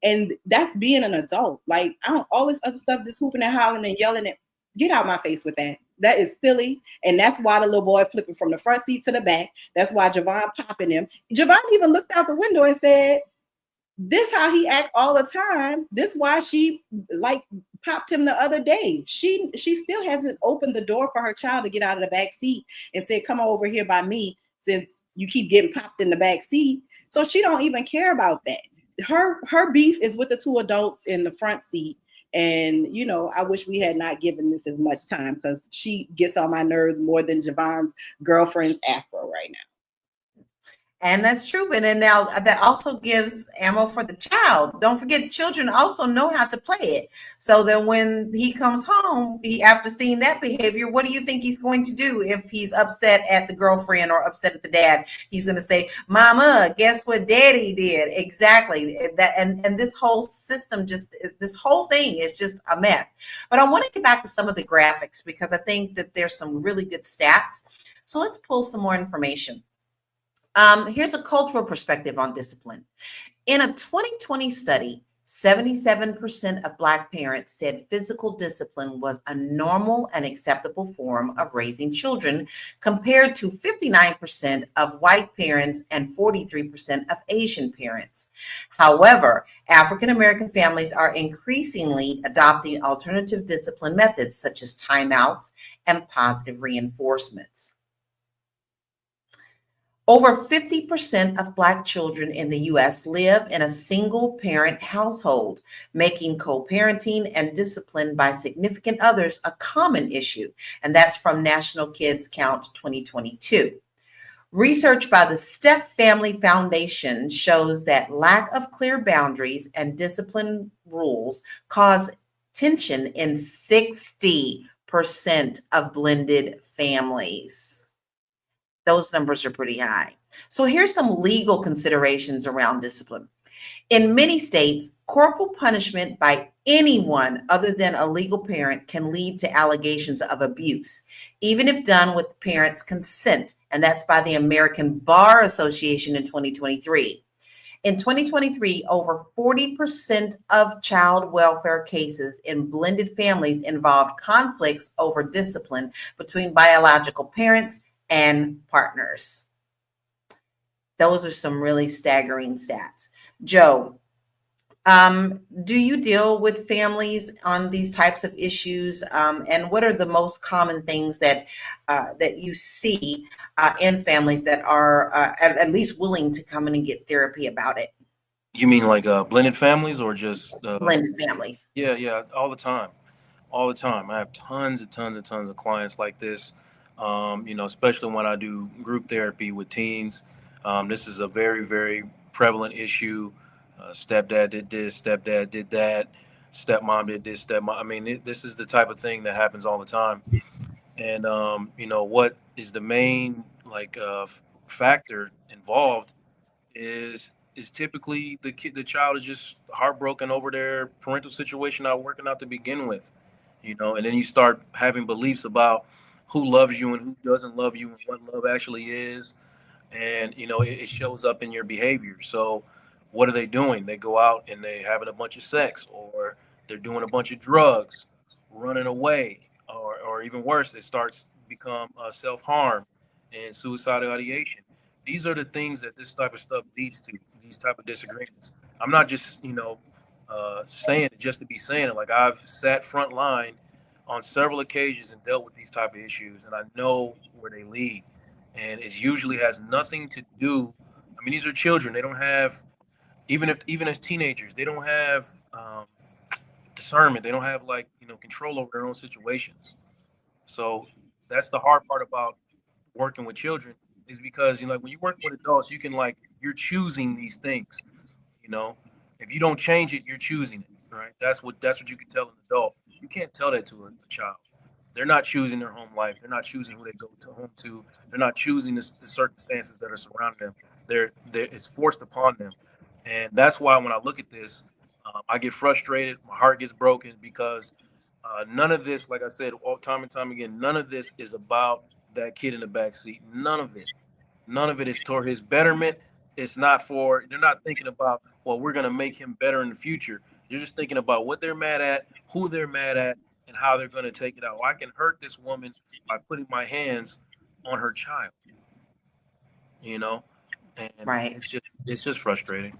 And that's being an adult. Like, I don't, all this other stuff, this hooping and hollering and yelling, get out my face with that. That is silly. And that's why the little boy flipping from the front seat to the back. That's why Javon popping him. Javon even looked out the window and said, this how he act all the time. This why she popped him the other day. She still hasn't opened the door for her child to get out of the back seat and said, come over here by me since you keep getting popped in the back seat. So she don't even care about that. Her beef is with the 2 adults in the front seat. And, I wish we had not given this as much time because she gets on my nerves more than Javon's girlfriend's afro right now. And that's true. And then now that also gives ammo for the child. Don't forget, children also know how to play it. So that when he comes home, after seeing that behavior, what do you think he's going to do if he's upset at the girlfriend or upset at the dad? He's going to say, Mama, guess what daddy did? Exactly. That and this whole system, this whole thing is just a mess. But I want to get back to some of the graphics because I think that there's some really good stats. So let's pull some more information. Here's a cultural perspective on discipline. In a 2020 study, 77% of Black parents said physical discipline was a normal and acceptable form of raising children, compared to 59% of white parents and 43% of Asian parents. However, African American families are increasingly adopting alternative discipline methods such as timeouts and positive reinforcements. Over 50% of Black children in the U.S. live in a single-parent household, making co-parenting and discipline by significant others a common issue, and that's from National Kids Count 2022. Research by the Step Family Foundation shows that lack of clear boundaries and discipline rules cause tension in 60% of blended families. Those numbers are pretty high. So here's some legal considerations around discipline. In many states, corporal punishment by anyone other than a legal parent can lead to allegations of abuse, even if done with the parent's consent, and that's by the American Bar Association in 2023. In 2023, over 40% of child welfare cases in blended families involved conflicts over discipline between biological parents and partners. Those are some really staggering stats. Joe, do you deal with families on these types of issues? And what are the most common things that you see in families that are at least willing to come in and get therapy about it? You mean like blended families or just Blended families. Yeah, all the time, all the time. I have tons and tons and tons of clients like this. Especially when I do group therapy with teens. This is a very, very prevalent issue. Stepdad did this, stepdad did that, stepmom did this, stepmom. I mean, this is the type of thing that happens all the time. And what is the main factor involved is typically the child is just heartbroken over their parental situation not working out to begin with, and then you start having beliefs about who loves you and who doesn't love you and what love actually is, and it shows up in your behavior. So what are they doing? They go out and they having a bunch of sex, or they're doing a bunch of drugs, running away, or even worse, it starts become self-harm and suicidal ideation. These are the things that this type of stuff leads to, these type of disagreements. I'm not just saying it just to be saying it. Like, I've sat front line on several occasions and dealt with these type of issues, and I know where they lead. And it usually has nothing to do. I mean, these are children. They don't have, even as teenagers, they don't have discernment. They don't have control over their own situations. So that's the hard part about working with children, is because when you work with adults, you can you're choosing these things. you know if you don't change it, you're choosing it, right? That's what you can tell an adult. You can't tell that to a child. They're not choosing their home life. They're not choosing who they go to home to. They're not choosing the circumstances that are surrounding them. It's forced upon them. And that's why when I look at this, I get frustrated. My heart gets broken, because none of this, like I said, all time and time again, none of this is about that kid in the back seat. None of it. None of it is toward his betterment. They're not thinking about, well, we're going to make him better in the future. They're just thinking about what they're mad at, who they're mad at, and how they're going to take it out. I can hurt this woman by putting my hands on her child, and Right. it's just frustrating.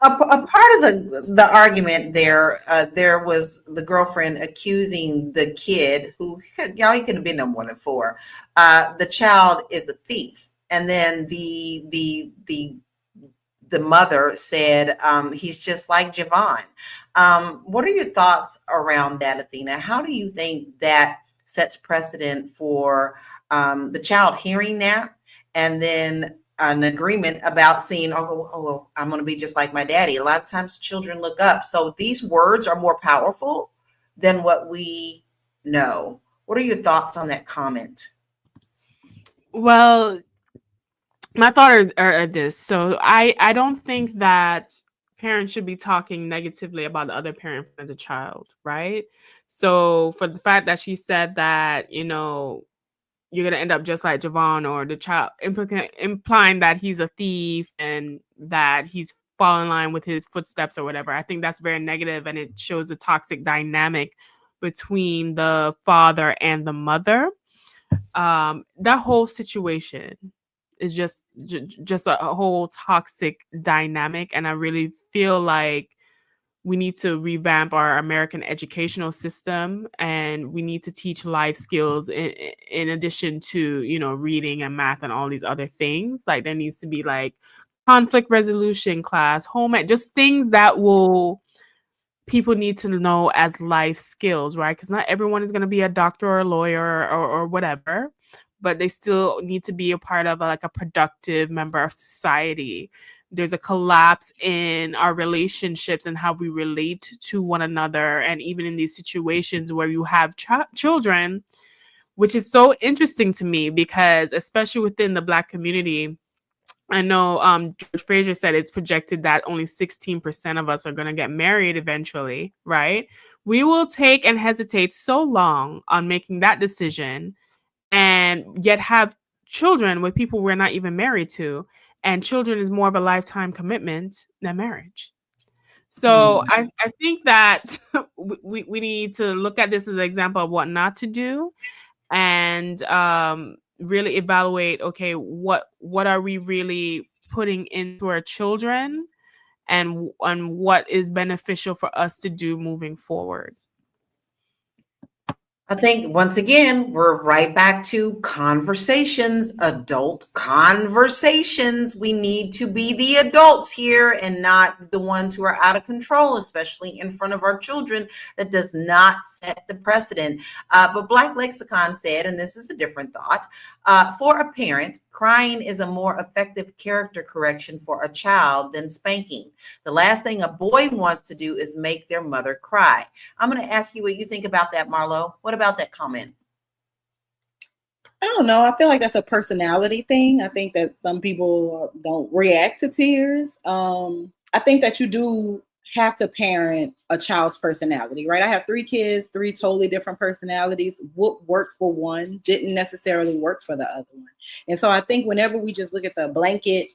A part of the argument there was the girlfriend accusing the kid, who he could have been no more than 4. The child is a thief, and then the mother said he's just like Javon. What are your thoughts around that, Athena? How do you think that sets precedent for the child hearing that, and then an agreement about seeing, oh, I'm going to be just like my daddy? A lot of times children look up. So these words are more powerful than what we know. What are your thoughts on that comment? Well, my thought are this. So I don't think that parents should be talking negatively about the other parent and the child, right? So for the fact that she said that, you're going to end up just like Javon, or the child, implying that he's a thief and that he's fallen in line with his footsteps or whatever, I think that's very negative, and it shows a toxic dynamic between the father and the mother. That whole situation is just a whole toxic dynamic, and I really feel like we need to revamp our American educational system, and we need to teach life skills in addition to, reading and math and all these other things. Like, there needs to be conflict resolution class, just things that people need to know as life skills, right? Because not everyone is going to be a doctor or a lawyer or whatever, but they still need to be a part of a productive member of society. There's a collapse in our relationships and how we relate to one another. And even in these situations where you have children, which is so interesting to me, because especially within the Black community, I know George Fraser said it's projected that only 16% of us are going to get married eventually, right? We will take and hesitate so long on making that decision and yet have children with people we're not even married to. And children is more of a lifetime commitment than marriage. So I think that we need to look at this as an example of what not to do, and really evaluate, okay, what are we really putting into our children, and what is beneficial for us to do moving forward. I think once again, we're right back to conversations, adult conversations. We need to be the adults here and not the ones who are out of control, especially in front of our children. That does not set the precedent. But Black Lexicon said, and this is a different thought, for a parent, crying is a more effective character correction for a child than spanking. The last thing a boy wants to do is make their mother cry. I'm going to ask you what you think about that, Marlo. What about that comment? I don't know. I feel like that's a personality thing. I think that some people don't react to tears. I think that you do have to parent a child's personality, right? I have 3 kids, 3 totally different personalities. What worked for one didn't necessarily work for the other one. And so I think whenever we just look at the blanket,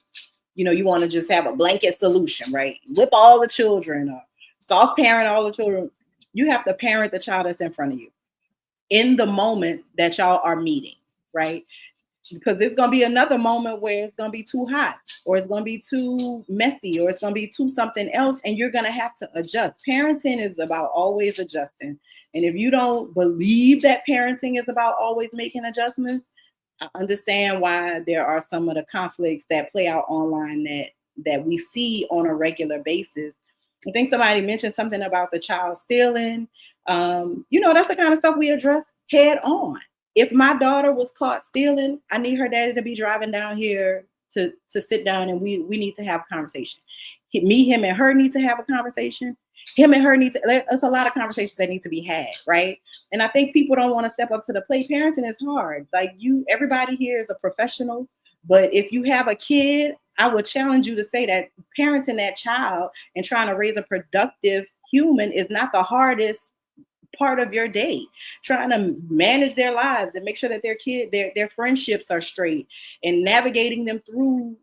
you want to just have a blanket solution, right? Whip all the children or soft parent all the children. You have to parent the child that's in front of you in the moment that y'all are meeting, right? Because there's going to be another moment where it's going to be too hot, or it's going to be too messy, or it's going to be too something else, and you're going to have to adjust. Parenting is about always adjusting. And if you don't believe that parenting is about always making adjustments, I understand why there are some of the conflicts that play out online that we see on a regular basis. I think somebody mentioned something about the child stealing. That's the kind of stuff we address head on. If my daughter was caught stealing, I need her daddy to be driving down here to sit down, and we need to have a conversation. Him and her need to have a conversation. Him and her there's a lot of conversations that need to be had, right? And I think people don't want to step up to the plate. Parenting is hard. Like everybody here is a professional, but if you have a kid, I would challenge you to say that parenting that child and trying to raise a productive human is not the hardest part of your day. Trying to manage their lives and make sure that their friendships are straight and navigating them through,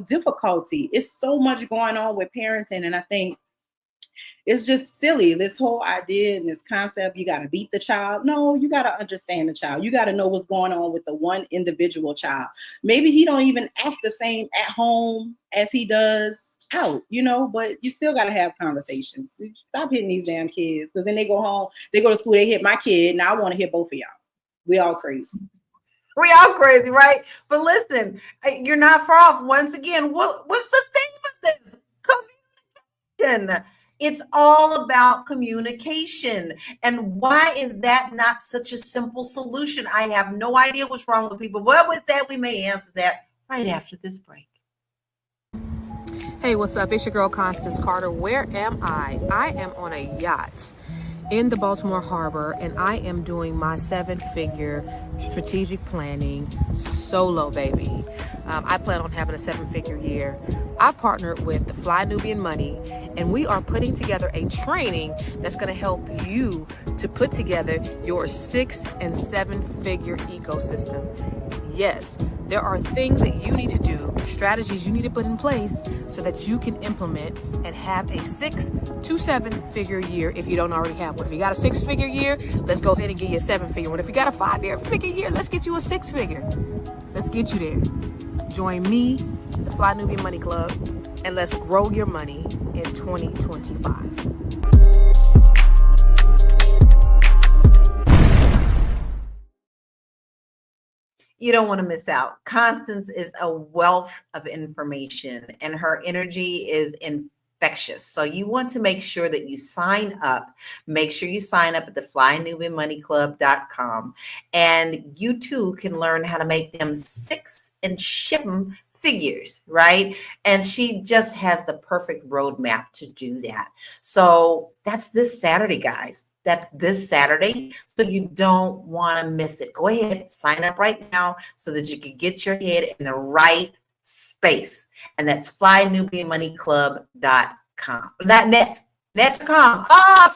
difficulty. It's so much going on with parenting. And I think it's just silly, this whole idea and this concept, you got to beat the child. No, you got to understand the child. You got to know what's going on with the one individual child. Maybe he don't even act the same at home as he does out, but you still got to have conversations. Stop hitting these damn kids, because then they go home, they go to school, they hit my kid. Now I want to hit both of y'all. We all crazy. We all crazy, right? But listen, you're not far off. Once again, what's the thing with this? Communication. It's all about communication. And why is that not such a simple solution? I have no idea what's wrong with people. Well, with that, we may answer that right after this break. Hey, what's up? It's your girl, Constance Carter. Where am I? I am on a yacht in the Baltimore Harbor, and I am doing my 7-figure strategic planning solo, baby. I plan on having a 7-figure year. I partnered with the Fly Nubian Money, and we are putting together a training that's going to help you to put together your 6- and 7-figure ecosystem. Yes, there are things that you need to do, strategies you need to put in place so that you can implement and have a 6 to 7-figure year if you don't already have one. If you got a 6-figure year, let's go ahead and get you a 7-figure one. If you got a 5-figure year, let's get you a 6-figure. Let's get you there. Join me, the Fly Nubian Money Club, and let's grow your money in 2025. You don't want to miss out. Constance is a wealth of information, and her energy is infectious. So you want to make sure that you sign up. Make sure you sign up at the FlyNubianMoneyClub.com, and you too can learn how to make them 6 and ship them figures, right? And she just has the perfect roadmap to do that. So that's this Saturday, guys. That's this Saturday. So you don't want to miss it. Go ahead, sign up right now so that you can get your head in the right space. And that's flynubianmoneyclub.com. Not net. Net.com. Oh,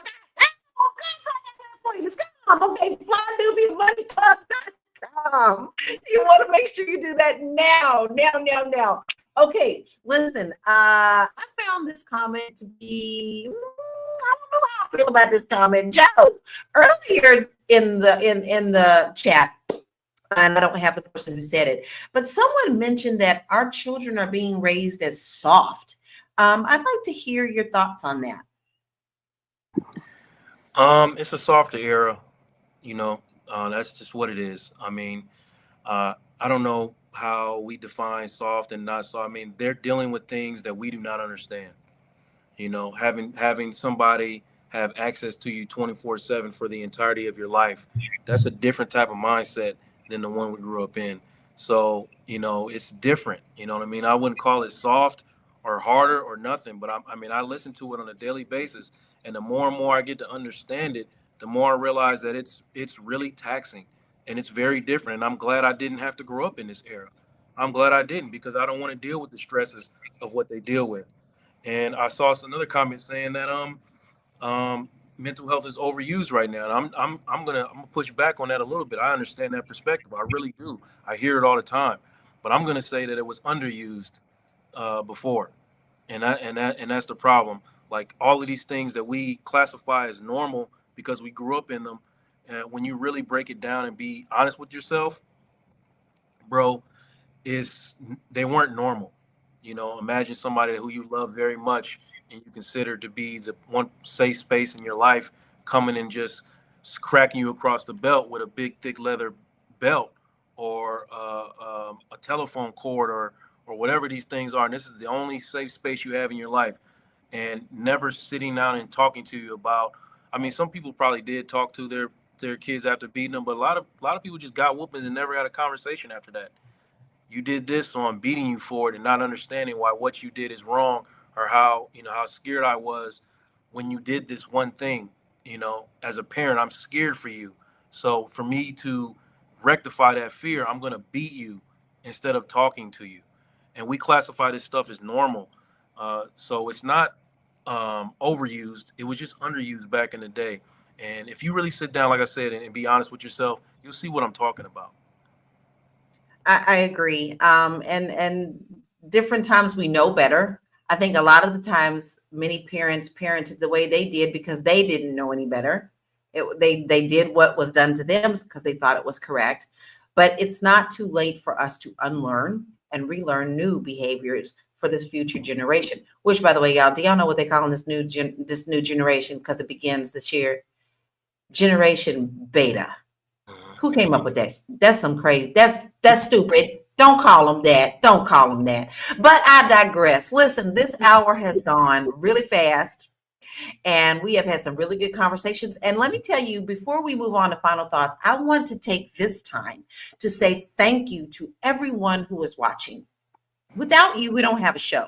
it's com. Okay, flynubianmoneyclub.com. You want to make sure you do that now. Okay, listen, I found this comment to be, I don't know how I feel about this comment. Joe, earlier in the chat, and I don't have the person who said it, but someone mentioned that our children are being raised as soft. I'd like to hear your thoughts on that. It's a softer era, that's just what it is. I mean, I don't know how we define soft and not soft. I mean, they're dealing with things that we do not understand. Having somebody have access to you 24/7 for the entirety of your life, that's a different type of mindset than the one we grew up in. So, it's different. You know what I mean? I wouldn't call it soft or harder or nothing, but I listen to it on a daily basis, and the more and more I get to understand it, the more I realize that it's really taxing and it's very different. And I'm glad I didn't have to grow up in this era. I'm glad I didn't, because I don't want to deal with the stresses of what they deal with. And I saw another comment saying that mental health is overused right now, and I'm gonna push back on that a little bit. I understand that perspective, I really do. I hear it all the time, but I'm gonna say that it was underused before, and that's the problem. Like, all of these things that we classify as normal because we grew up in them, when you really break it down and be honest with yourself, bro, is they weren't normal. Imagine somebody who you love very much and you consider to be the one safe space in your life coming and just cracking you across the belt with a big thick leather belt, or a telephone cord, or whatever these things are. And this is the only safe space you have in your life, and never sitting down and talking to you about. I mean, some people probably did talk to their kids after beating them, but a lot of people just got whoopings and never had a conversation after that. You did this, so I'm beating you for it, and not understanding why what you did is wrong, or how scared I was when you did this one thing. As a parent, I'm scared for you. So for me to rectify that fear, I'm going to beat you instead of talking to you. And we classify this stuff as normal. So it's not overused. It was just underused back in the day. And if you really sit down, like I said, and be honest with yourself, you'll see what I'm talking about. I agree. And different times we know better. I think a lot of the times many parents parented the way they did because they didn't know any better. They did what was done to them because they thought it was correct. But it's not too late for us to unlearn and relearn new behaviors for this future generation. Which, by the way, y'all, do y'all know what they call this new generation? Because it begins this year, Generation Beta. Who came up with that? That's some crazy. That's stupid. Don't call them that. Don't call them that. But I digress. Listen, this hour has gone really fast, and we have had some really good conversations. And let me tell you, before we move on to final thoughts, I want to take this time to say thank you to everyone who is watching. Without you, we don't have a show.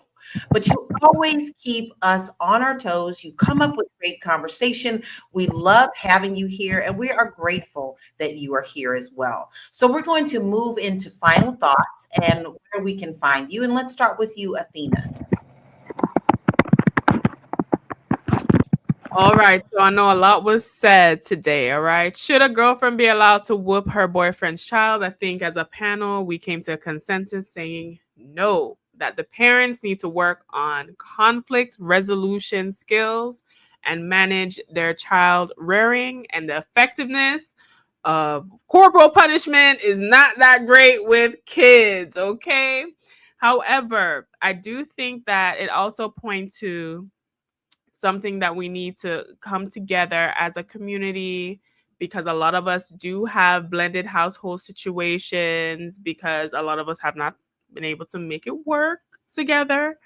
But you always keep us on our toes. You come up with great conversation. We love having you here, and we are grateful that you are here as well. So we're going to move into final thoughts and where we can find you. And let's start with you, Athena. All right, so I know a lot was said today. All right, should a girlfriend be allowed to whoop her boyfriend's child? I think as a panel, we came to a consensus saying no, that the parents need to work on conflict resolution skills and manage their child rearing. And the effectiveness of corporal punishment is not that great with kids, okay? However, I do think that it also points to something that we need to come together as a community, because a lot of us do have blended household situations, because a lot of us have not been able to make it work together,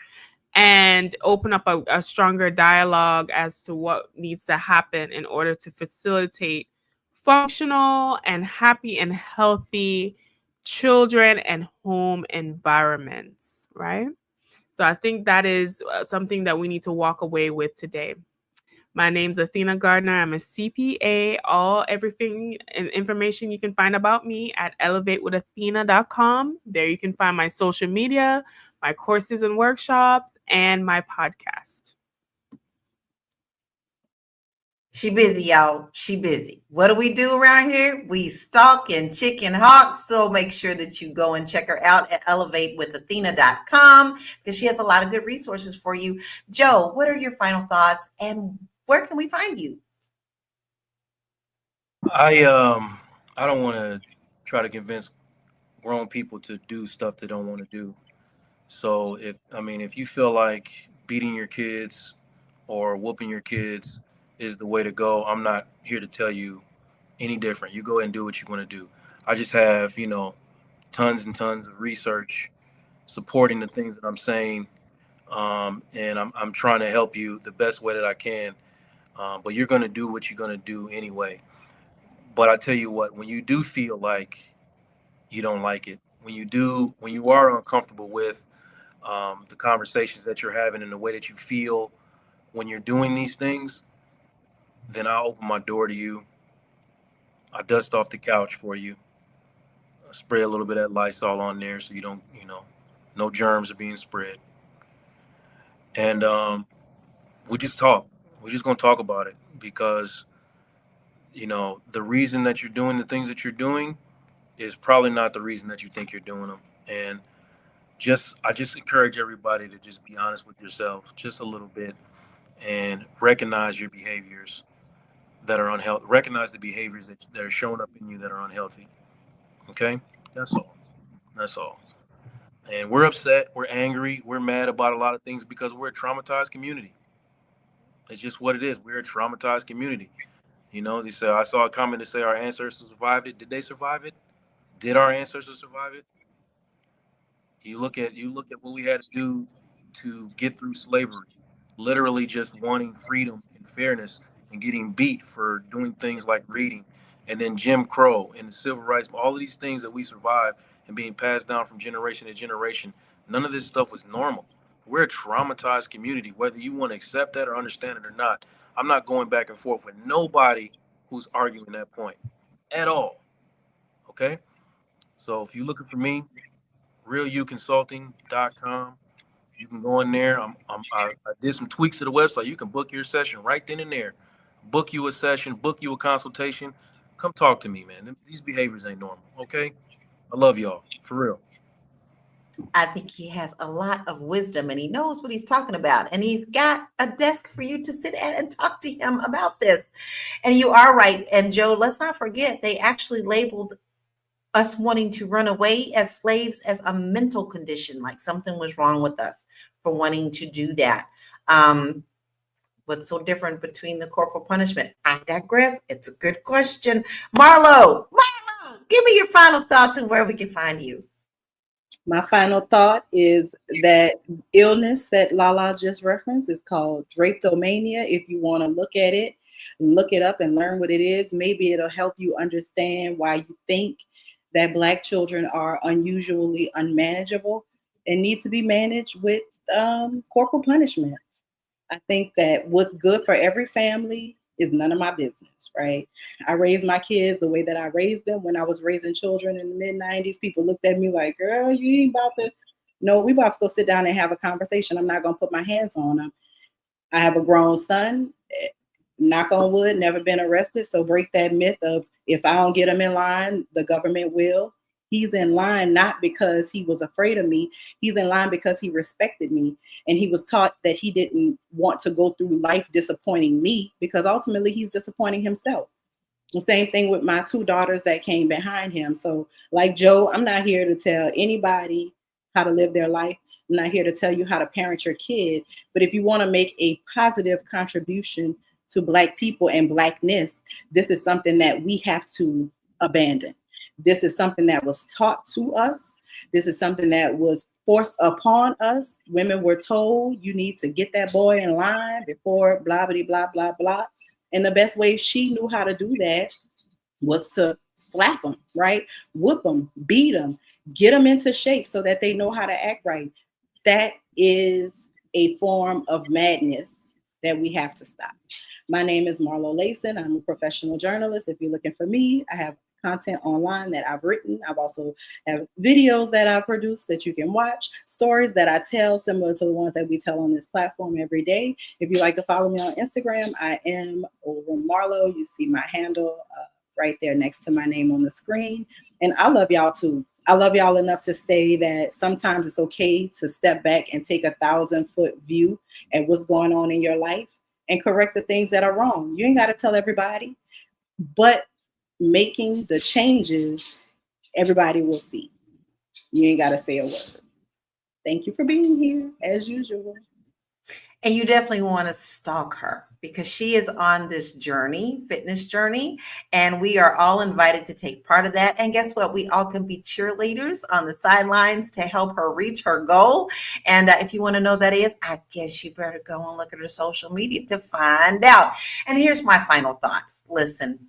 and open up a stronger dialogue as to what needs to happen in order to facilitate functional and happy and healthy children and home environments, right? So I think that is something that we need to walk away with today. My name's Athena Gardner. I'm a CPA. Everything and information you can find about me at elevatewithathena.com. There you can find my social media, my courses and workshops, and my podcast. She busy, y'all. She busy. What do we do around here? We stalk and chicken hawk. So make sure that you go and check her out at elevatewithathena.com because she has a lot of good resources for you. Joe, what are your final thoughts and where can we find you? I don't want to try to convince grown people to do stuff they don't want to do. So if you feel like beating your kids or whooping your kids is the way to go, I'm not here to tell you any different. You go ahead and do what you want to do. I just have, tons and tons of research supporting the things that I'm saying, and I'm trying to help you the best way that I can. But you're going to do what you're going to do anyway. But I tell you what, when you do feel like you don't like it, when you are uncomfortable with the conversations that you're having and the way that you feel when you're doing these things, then I'll open my door to you. I dust off the couch for you. I spray a little bit of Lysol on there so you don't, no germs are being spread. And we just talk. We're just gonna talk about it because the reason that you're doing the things that you're doing is probably not the reason that you think you're doing them. And I just encourage everybody to just be honest with yourself just a little bit and recognize your behaviors that are unhealthy. Recognize the behaviors that are showing up in you that are unhealthy. Okay, that's all. That's all. And we're upset, we're angry, we're mad about a lot of things because we're a traumatized community. It's just what it is. We're a traumatized community. They say I saw a comment that say our ancestors survived it. Did they survive it? Did our ancestors survive it? You look at what we had to do to get through slavery, literally just wanting freedom and fairness and getting beat for doing things like reading, and then Jim Crow and the civil rights, all of these things that we survived and being passed down from generation to generation. None of this stuff was normal. We're a traumatized community, whether you want to accept that or understand it or not. I'm not going back and forth with nobody who's arguing that point at all. Okay? So if you're looking for me, realuconsulting.com. You can go in there. I did some tweaks to the website. You can book your session right then and there. Book you a session, book you a consultation. Come talk to me, man. These behaviors ain't normal, okay? I love y'all, for real. I think he has a lot of wisdom and he knows what he's talking about. And he's got a desk for you to sit at and talk to him about this. And you are right. And Joe, let's not forget, they actually labeled us wanting to run away as slaves as a mental condition, like something was wrong with us for wanting to do that. What's so different between the corporal punishment? I digress. It's a good question. Marlo, give me your final thoughts and where we can find you. My final thought is that illness that Lala just referenced is called drapetomania. If you want to look at it, look it up and learn what it is. Maybe it'll help you understand why you think that Black children are unusually unmanageable and need to be managed with corporal punishment. I think that what's good for every family is none of my business, right? I raised my kids the way that I raised them. When I was raising children in the mid-90s, people looked at me like, girl, you ain't about to, no, we about to go sit down and have a conversation. I'm not going to put my hands on them. I have a grown son, knock on wood, never been arrested. So break that myth of if I don't get him in line, the government will. He's in line not because he was afraid of me. He's in line because he respected me. And he was taught that he didn't want to go through life disappointing me because ultimately he's disappointing himself. The same thing with my two daughters that came behind him. So like Joe, I'm not here to tell anybody how to live their life. I'm not here to tell you how to parent your kid. But if you want to make a positive contribution to Black people and Blackness, this is something that we have to abandon. This is something that was taught to us. This is something that was forced upon us. Women were told, you need to get that boy in line before blah, blah, blah, blah, blah. And the best way she knew how to do that was to slap them, right? Whoop them, beat them, get them into shape so that they know how to act right. That is a form of madness that we have to stop. My name is Marlo Layson. I'm a professional journalist. If you're looking for me, I have content online that I've written. I've also have videos that I produce that you can watch, stories that I tell similar to the ones that we tell on this platform every day. If you like to follow me on Instagram, I am over Marlo. You see my handle right there next to my name on the screen. And I love y'all too. I love y'all enough to say that sometimes it's okay to step back and take 1,000-foot view at what's going on in your life and correct the things that are wrong. You ain't got to tell everybody, but making the changes, everybody will see. You ain't got to say a word. Thank you for being here, as usual. And you definitely want to stalk her because she is on this journey, fitness journey, and we are all invited to take part of that. And guess what? We all can be cheerleaders on the sidelines to help her reach her goal. And if you want to know what that is, I guess you better go and look at her social media to find out. And here's my final thoughts. Listen.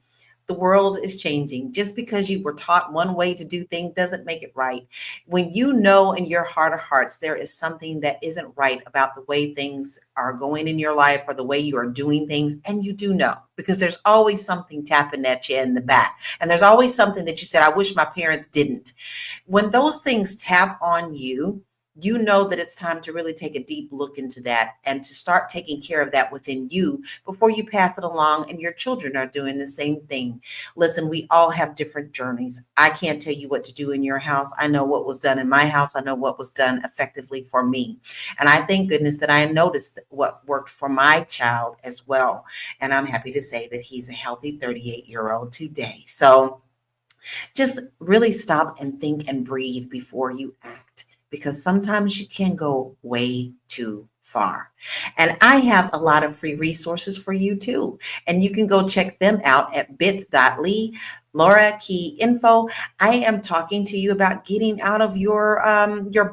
The world is changing. Just because you were taught one way to do things doesn't make it right. When you know in your heart of hearts there is something that isn't right about the way things are going in your life or the way you are doing things, and you do know, because there's always something tapping at you in the back. And there's always something that you said, I wish my parents didn't. When those things tap on you, you know that it's time to really take a deep look into that and to start taking care of that within you before you pass it along and your children are doing the same thing. Listen, we all have different journeys. I can't tell you what to do in your house. I know what was done in my house. I know what was done effectively for me. And I thank goodness that I noticed what worked for my child as well. And I'm happy to say that he's a healthy 38-year-old today. So just really stop and think and breathe before you act, because sometimes you can go way too far. And I have a lot of free resources for you too. And you can go check them out at bit.ly. Laura Key Info. I am talking to you about getting out of your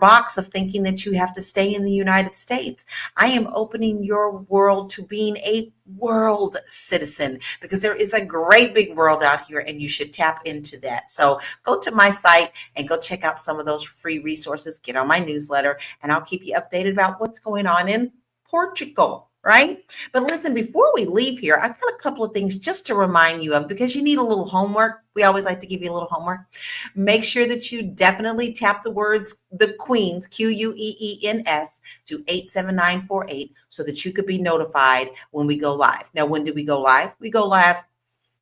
box of thinking that you have to stay in the United States. I am opening your world to being a world citizen, because there is a great big world out here and you should tap into that. So go to my site and go check out some of those free resources. Get on my newsletter and I'll keep you updated about what's going on in Portugal. Right? But listen, before we leave here, I've got a couple of things just to remind you of, because you need a little homework. We always like to give you a little homework. Make sure that you definitely tap the words, the Queens, Queens, to 87948 so that you could be notified when we go live. Now, when do we go live? We go live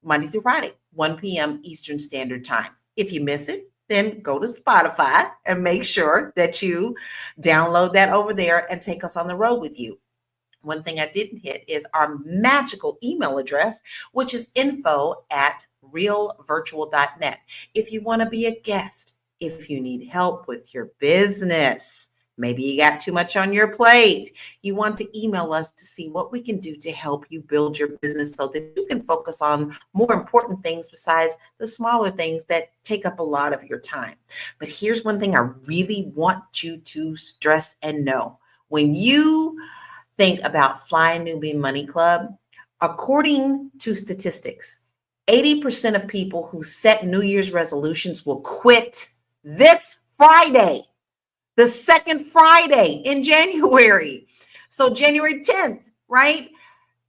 Monday through Friday, 1 p.m. Eastern Standard Time. If you miss it, then go to Spotify and make sure that you download that over there and take us on the road with you. One thing I didn't hit is our magical email address, which is info@realvirtual.net. If you want to be a guest, if you need help with your business, maybe you got too much on your plate, you want to email us to see what we can do to help you build your business so that you can focus on more important things besides the smaller things that take up a lot of your time. But here's one thing I really want you to stress and know. When you think about Fly Nubian Money Club, according to statistics, 80% of people who set New Year's resolutions will quit this Friday, the second Friday in January. So January 10th, right?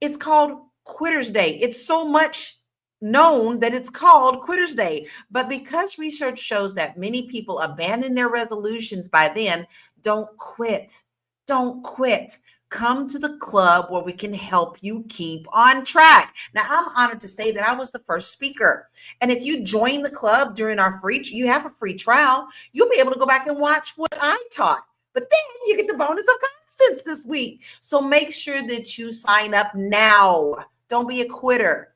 It's called Quitter's Day. It's so much known that it's called Quitter's Day. But because research shows that many people abandon their resolutions by then, don't quit. Don't quit. Come to the club where we can help you keep on track. Now, I'm honored to say that I was the first speaker. And if you join the club during our you have a free trial, you'll be able to go back and watch what I taught. But then you get the bonus of constants this week. So make sure that you sign up now. Don't be a quitter.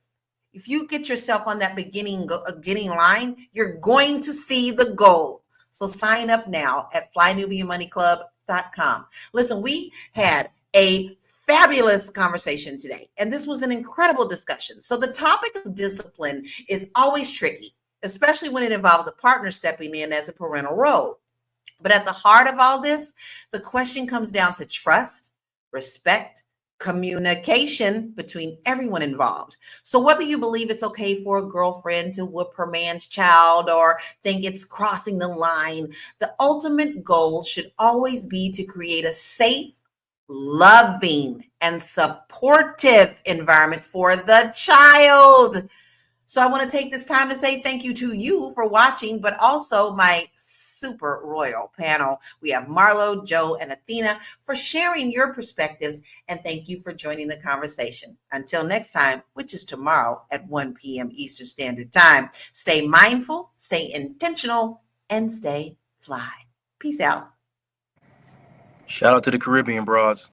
If you get yourself on that beginning line, you're going to see the goal. So sign up now at flynubianmoneyclub.com. Listen, we had a fabulous conversation today, and this was an incredible discussion. So the topic of discipline is always tricky, especially when it involves a partner stepping in as a parental role. But at the heart of all this, the question comes down to trust, respect, communication between everyone involved. So whether you believe it's okay for a girlfriend to whoop her man's child or think it's crossing the line, the ultimate goal should always be to create a safe, loving, and supportive environment for the child. So I want to take this time to say thank you to you for watching, but also my super royal panel. We have Marlo, Joe, and Athena for sharing your perspectives, and thank you for joining the conversation. Until next time, which is tomorrow at 1 p.m. Eastern Standard Time, stay mindful, stay intentional, and stay fly. Peace out. Shout out to the Caribbean broads.